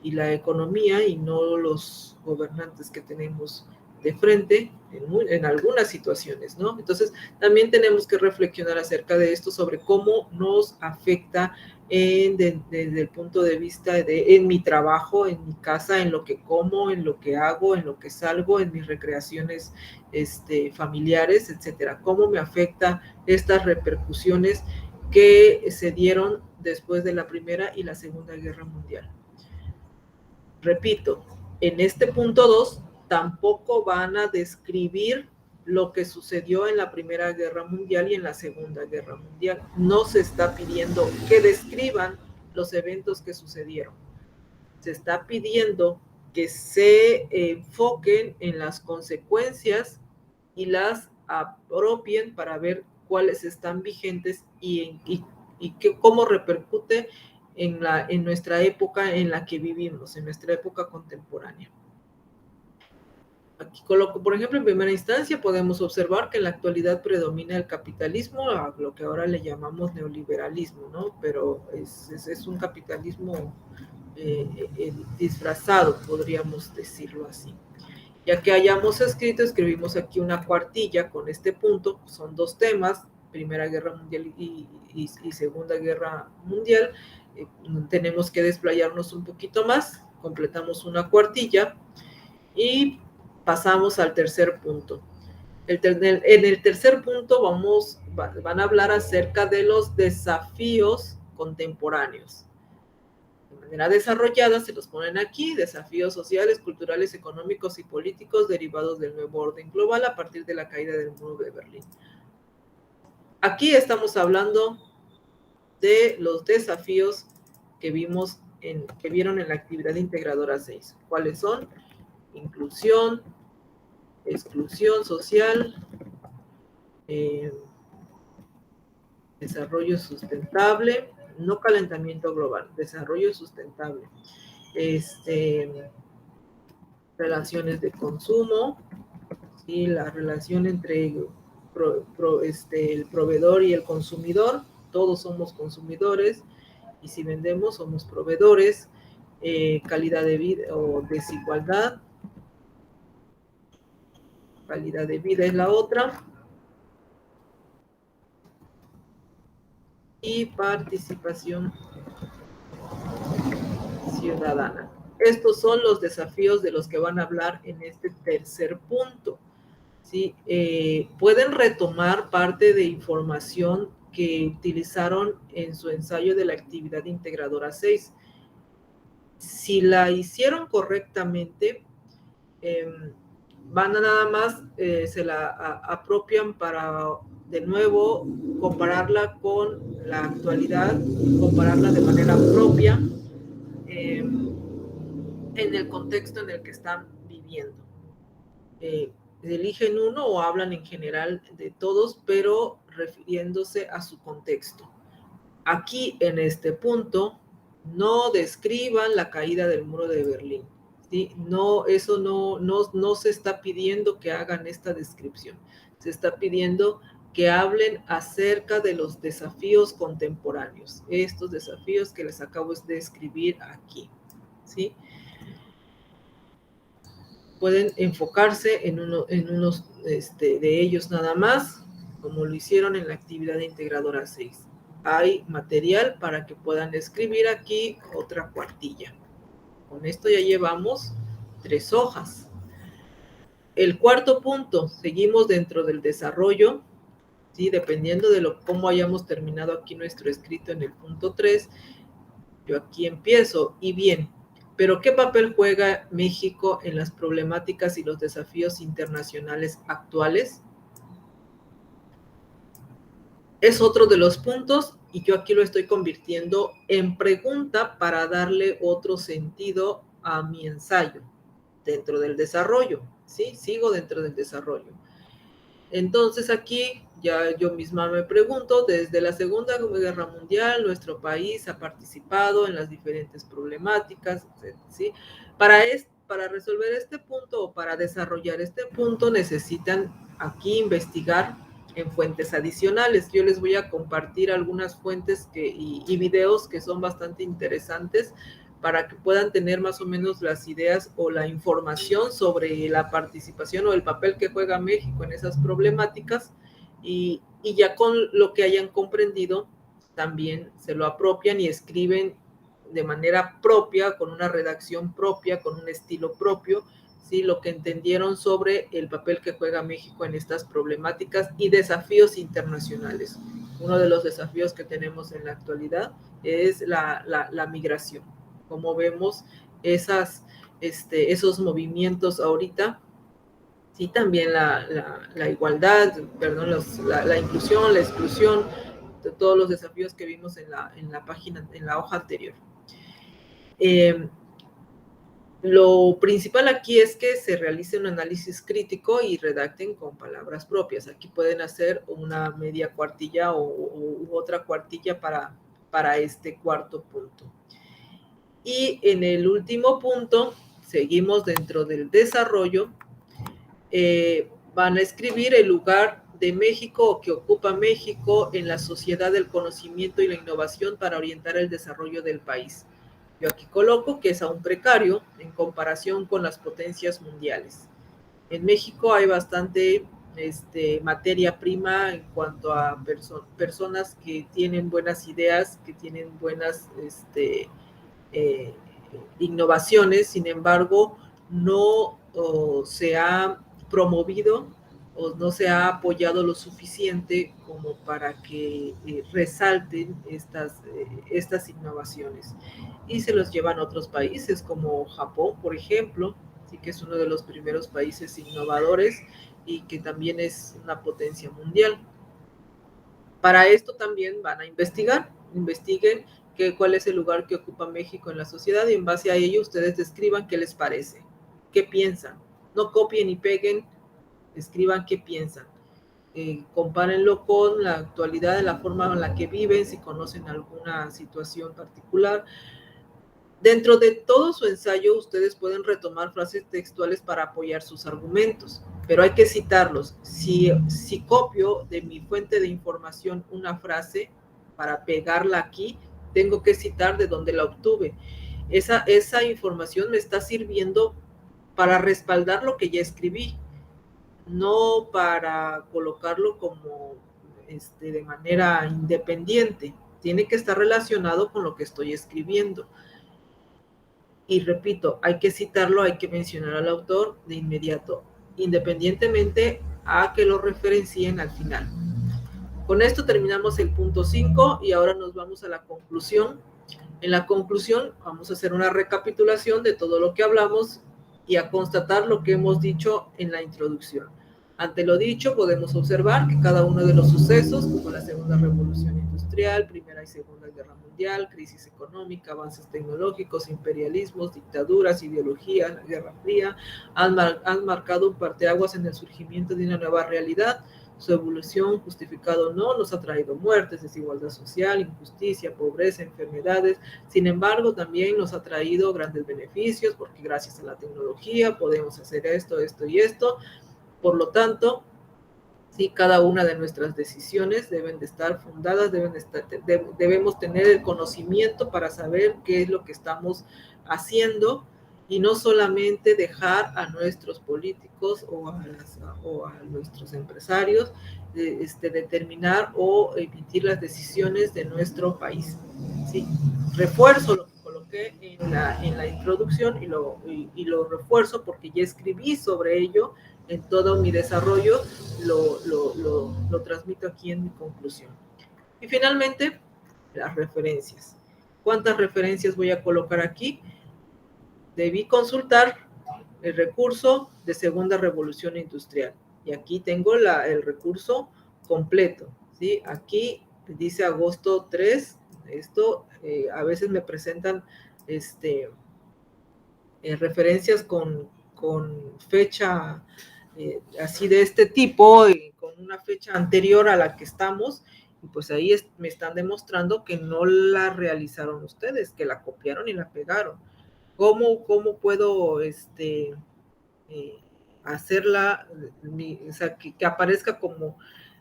y la economía, y no los gobernantes que tenemos de frente en algunas situaciones, ¿no? Entonces, también tenemos que reflexionar acerca de esto, sobre cómo nos afecta desde el punto de vista en mi trabajo, en mi casa, en lo que como, en lo que hago, en lo que salgo, en mis recreaciones familiares, etcétera. ¿Cómo me afecta estas repercusiones que se dieron después de la Primera y la Segunda Guerra Mundial? Repito, en este punto 2 tampoco van a describir lo que sucedió en la Primera Guerra Mundial y en la Segunda Guerra Mundial. No se está pidiendo que describan los eventos que sucedieron. Se está pidiendo que se enfoquen en las consecuencias y las apropien para ver cuáles están vigentes y cómo repercute en nuestra época en la que vivimos, en nuestra época contemporánea. Aquí coloco, por ejemplo, en primera instancia podemos observar que en la actualidad predomina el capitalismo, a lo que ahora le llamamos neoliberalismo, ¿no? Pero es un capitalismo disfrazado, podríamos decirlo así. Ya que hayamos escrito, escribimos aquí una cuartilla con este punto, son dos temas, Primera Guerra Mundial y Segunda Guerra Mundial. Tenemos que desplayarnos un poquito más, completamos una cuartilla y pasamos al tercer punto. En el tercer punto van a hablar acerca de los desafíos contemporáneos. De manera desarrollada se los ponen aquí, desafíos sociales, culturales, económicos y políticos derivados del nuevo orden global a partir de la caída del muro de Berlín. Aquí estamos hablando de los desafíos que vieron en la actividad integradora 6. ¿Cuáles son? Inclusión, exclusión social, desarrollo sustentable, no calentamiento global, desarrollo sustentable, relaciones de consumo, ¿sí? La relación entre el proveedor y el consumidor, todos somos consumidores y si vendemos somos proveedores, calidad de vida o desigualdad, calidad de vida es la otra, y participación ciudadana. Estos son los desafíos de los que van a hablar en este tercer punto. ¿Sí? Pueden retomar parte de información que utilizaron en su ensayo de la actividad integradora 6. Si la hicieron correctamente, van a nada más, se la apropian para, de nuevo, compararla con la actualidad, compararla de manera propia en el contexto en el que están viviendo. Eligen uno o hablan en general de todos, pero refiriéndose a su contexto. Aquí, en este punto, no describan la caída del muro de Berlín. ¿Sí? No, eso no se está pidiendo que hagan esta descripción. Se está pidiendo que hablen acerca de los desafíos contemporáneos, estos desafíos que les acabo de escribir aquí. ¿Sí? Pueden enfocarse en unos de ellos nada más, como lo hicieron en la actividad integradora 6. Hay material para que puedan escribir aquí otra cuartilla. Con esto ya llevamos 3 hojas. El cuarto punto, seguimos dentro del desarrollo, ¿sí? Dependiendo de cómo hayamos terminado aquí nuestro escrito en el punto 3, yo aquí empiezo. Y bien, ¿pero qué papel juega México en las problemáticas y los desafíos internacionales actuales? Es otro de los puntos y yo aquí lo estoy convirtiendo en pregunta para darle otro sentido a mi ensayo dentro del desarrollo, ¿sí? Sigo dentro del desarrollo. Entonces aquí ya yo misma me pregunto, desde la Segunda Guerra Mundial, nuestro país ha participado en las diferentes problemáticas, ¿sí? Para resolver este punto o para desarrollar este punto necesitan aquí investigar en fuentes adicionales. Yo les voy a compartir algunas fuentes y videos que son bastante interesantes para que puedan tener más o menos las ideas o la información sobre la participación o el papel que juega México en esas problemáticas y ya con lo que hayan comprendido también se lo apropian y escriben de manera propia, con una redacción propia, con un estilo propio, ¿sí? Lo que entendieron sobre el papel que juega México en estas problemáticas y desafíos internacionales. Uno de los desafíos que tenemos en la actualidad es la migración. Como vemos esos movimientos ahorita Sí, también la igualdad, perdón, la inclusión, la exclusión, de todos los desafíos que vimos en la página, en la hoja anterior. Lo principal aquí es que se realice un análisis crítico y redacten con palabras propias. Aquí pueden hacer una media cuartilla u otra cuartilla para este cuarto punto. Y en el último punto, seguimos dentro del desarrollo. Van a escribir el lugar de México o que ocupa México en la sociedad del conocimiento y la innovación para orientar el desarrollo del país. Yo aquí coloco que es aún precario en comparación con las potencias mundiales. En México hay bastante materia prima en cuanto a personas que tienen buenas ideas, que tienen buenas innovaciones, sin embargo, no se ha promovido o no se ha apoyado lo suficiente como para que resalten estas innovaciones. Y se los llevan a otros países como Japón, por ejemplo, sí que es uno de los primeros países innovadores y que también es una potencia mundial. Para esto también van a investiguen cuál es el lugar que ocupa México en la sociedad y en base a ello ustedes describan qué les parece, qué piensan. No copien y peguen, escriban qué piensan. Compárenlo con la actualidad, de la forma en la que viven, si conocen alguna situación particular. Dentro de todo su ensayo, ustedes pueden retomar frases textuales para apoyar sus argumentos, pero hay que citarlos. Si copio de mi fuente de información una frase para pegarla aquí, tengo que citar de dónde la obtuve. Esa información me está sirviendo para respaldar lo que ya escribí, no para colocarlo como de manera independiente. Tiene que estar relacionado con lo que estoy escribiendo. Y repito, hay que citarlo, hay que mencionar al autor de inmediato, independientemente a que lo referencien al final. Con esto terminamos el punto 5 y ahora nos vamos a la conclusión. En la conclusión vamos a hacer una recapitulación de todo lo que hablamos y a constatar lo que hemos dicho en la introducción. Ante lo dicho, podemos observar que cada uno de los sucesos, como la Segunda Revolución Industrial, Primera y Segunda Guerra Mundial, crisis económica, avances tecnológicos, imperialismos, dictaduras, ideologías, la Guerra Fría, han marcado un parteaguas en el surgimiento de una nueva realidad. Su evolución, justificado o no, nos ha traído muertes, desigualdad social, injusticia, pobreza, enfermedades. Sin embargo, también nos ha traído grandes beneficios porque gracias a la tecnología podemos hacer esto, esto y esto. Por lo tanto, sí, cada una de nuestras decisiones deben de estar fundadas, debemos tener el conocimiento para saber qué es lo que estamos haciendo y no solamente dejar a nuestros políticos o a nuestros empresarios determinar o emitir las decisiones de nuestro país. ¿Sí? Refuerzo lo que coloqué en la introducción y lo refuerzo porque ya escribí sobre ello en todo mi desarrollo, lo transmito aquí en mi conclusión. Y finalmente, las referencias. ¿Cuántas referencias voy a colocar aquí? Debí consultar el recurso de Segunda Revolución Industrial. Y aquí tengo el recurso completo. ¿Sí? Aquí dice agosto 3. Esto a veces me presentan referencias con fecha así de este tipo, con una fecha anterior a la que estamos, y pues ahí me están demostrando que no la realizaron ustedes, que la copiaron y la pegaron. ¿Cómo puedo hacerla, o sea, que aparezca como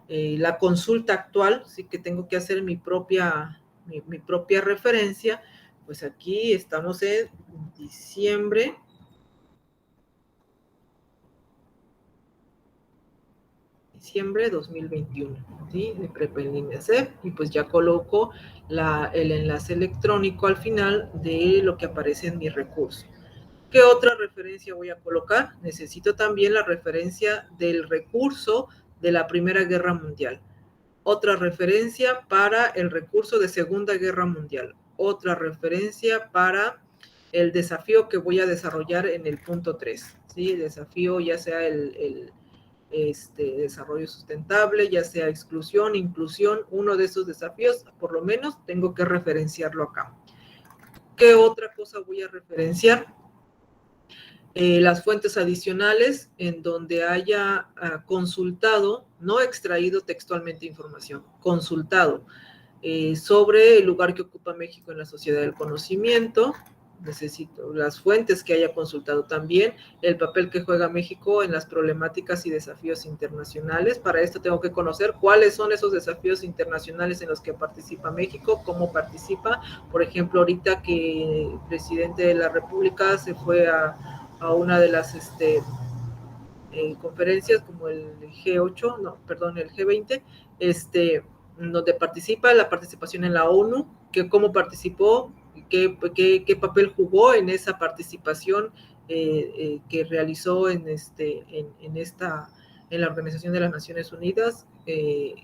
la consulta actual? Sí, que tengo que hacer mi propia referencia. Pues aquí estamos en diciembre de 2021, ¿sí? De Prepa en línea CEP, y pues ya coloco el enlace electrónico al final de lo que aparece en mi recurso. ¿Qué otra referencia voy a colocar? Necesito también la referencia del recurso de la Primera Guerra Mundial. Otra referencia para el recurso de Segunda Guerra Mundial. Otra referencia para el desafío que voy a desarrollar en el punto 3. ¿sí? Desafío ya sea el desarrollo sustentable, ya sea exclusión, inclusión, uno de esos desafíos, por lo menos tengo que referenciarlo acá. ¿Qué otra cosa voy a referenciar? Las fuentes adicionales en donde haya consultado, no extraído textualmente información, consultado sobre el lugar que ocupa México en la sociedad del conocimiento. Necesito las fuentes que haya consultado también, el papel que juega México en las problemáticas y desafíos internacionales. Para esto tengo que conocer cuáles son esos desafíos internacionales en los que participa México, cómo participa. Por ejemplo, ahorita que el presidente de la República se fue a una de las conferencias como el G8, no, perdón, el G20, donde participa la participación en la ONU, que cómo participó, qué papel jugó en esa participación que realizó en la Organización de las Naciones Unidas, en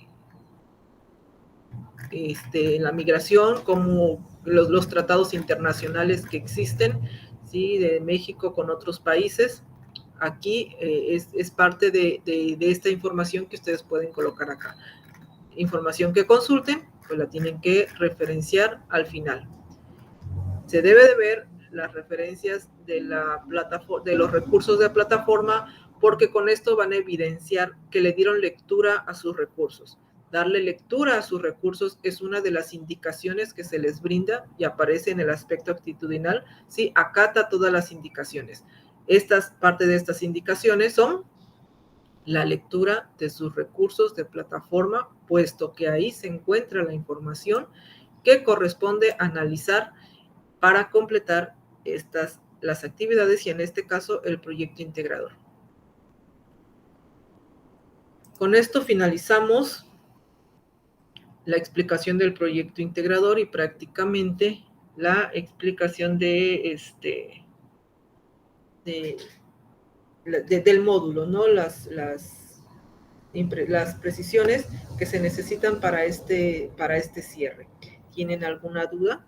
la migración, como los tratados internacionales que existen, ¿sí? De México con otros países. Aquí es parte de esta información que ustedes pueden colocar acá. Información que consulten, pues la tienen que referenciar al final. Se debe de ver las referencias de la plataforma, de los recursos de la plataforma, porque con esto van a evidenciar que le dieron lectura a sus recursos. Darle lectura a sus recursos es una de las indicaciones que se les brinda y aparece en el aspecto actitudinal. Sí, acata todas las indicaciones. Parte de estas indicaciones son la lectura de sus recursos de plataforma, puesto que ahí se encuentra la información que corresponde analizar para completar las actividades y en este caso el proyecto integrador. Con esto finalizamos la explicación del proyecto integrador y prácticamente la explicación del módulo, ¿no? Las precisiones que se necesitan para este cierre. ¿Tienen alguna duda?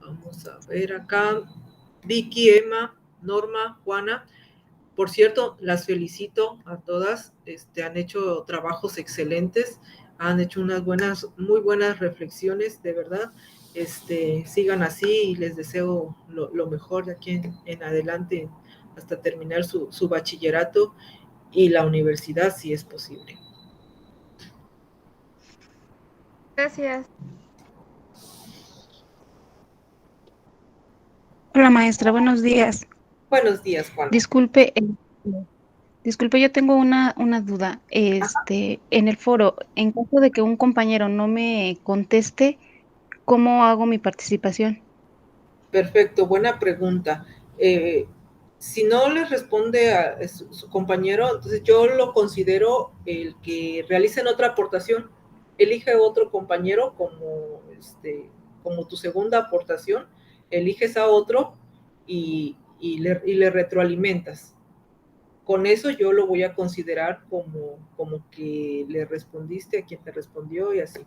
Vamos a ver acá. Vicky, Emma, Norma, Juana. Por cierto, las felicito a todas. Han hecho trabajos excelentes, han hecho unas muy buenas reflexiones, de verdad. Sigan así y les deseo lo mejor de aquí en adelante hasta terminar su bachillerato y la universidad, si es posible. Gracias. Hola maestra, buenos días. Buenos días, Juan. Disculpe, yo tengo una duda. En el foro, en caso de que un compañero no me conteste, ¿cómo hago mi participación? Perfecto, buena pregunta. Si no les responde a su compañero, entonces yo lo considero el que realicen otra aportación. Elige otro compañero como tu segunda aportación, eliges a otro y le retroalimentas. Con eso yo lo voy a considerar como que le respondiste a quien te respondió y así.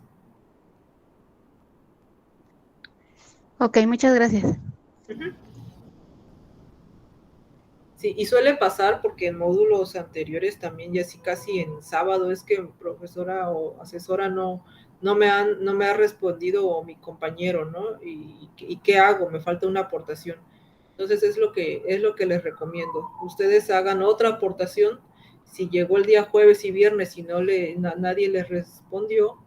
Ok, muchas gracias. Uh-huh. Sí, y suele pasar porque en módulos anteriores también, ya así casi en sábado, es que profesora o asesora no me ha respondido, o mi compañero, ¿no? ¿Y qué hago? Me falta una aportación. Entonces es lo que les recomiendo. Ustedes hagan otra aportación. Si llegó el día jueves y viernes y nadie les respondió,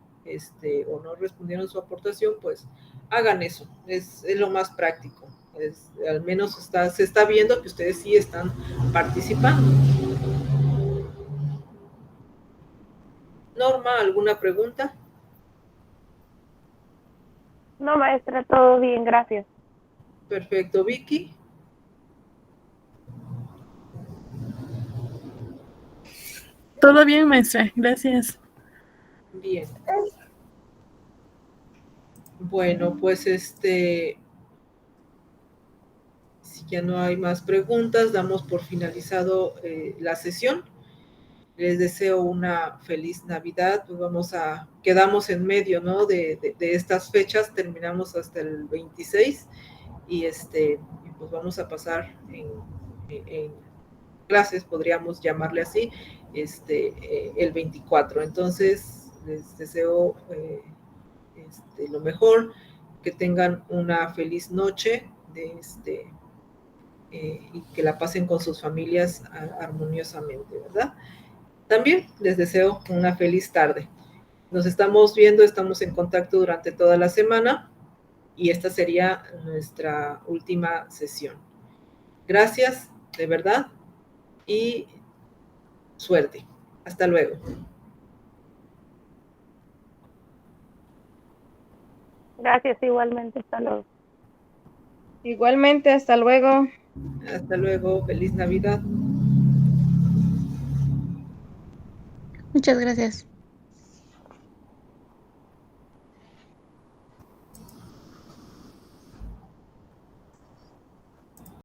o no respondieron su aportación, pues hagan eso. Es lo más práctico. Al menos se está viendo que ustedes sí están participando. Norma, ¿alguna pregunta? No, maestra, todo bien, gracias. Perfecto. Vicky. Todo bien, maestra, gracias. Bien. Bueno, pues si ya no hay más preguntas, damos por finalizado la sesión. Les deseo una feliz Navidad. Pues quedamos en medio, ¿no? de estas fechas, terminamos hasta el 26 y pues vamos a pasar en clases, podríamos llamarle así, el 24. Entonces, les deseo lo mejor, que tengan una feliz noche y que la pasen con sus familias armoniosamente, ¿verdad? También les deseo una feliz tarde. Nos estamos viendo, estamos en contacto durante toda la semana y esta sería nuestra última sesión. Gracias, de verdad, y suerte. Hasta luego. Gracias, igualmente. Hasta luego. Igualmente, hasta luego. Hasta luego. Feliz Navidad. Muchas gracias.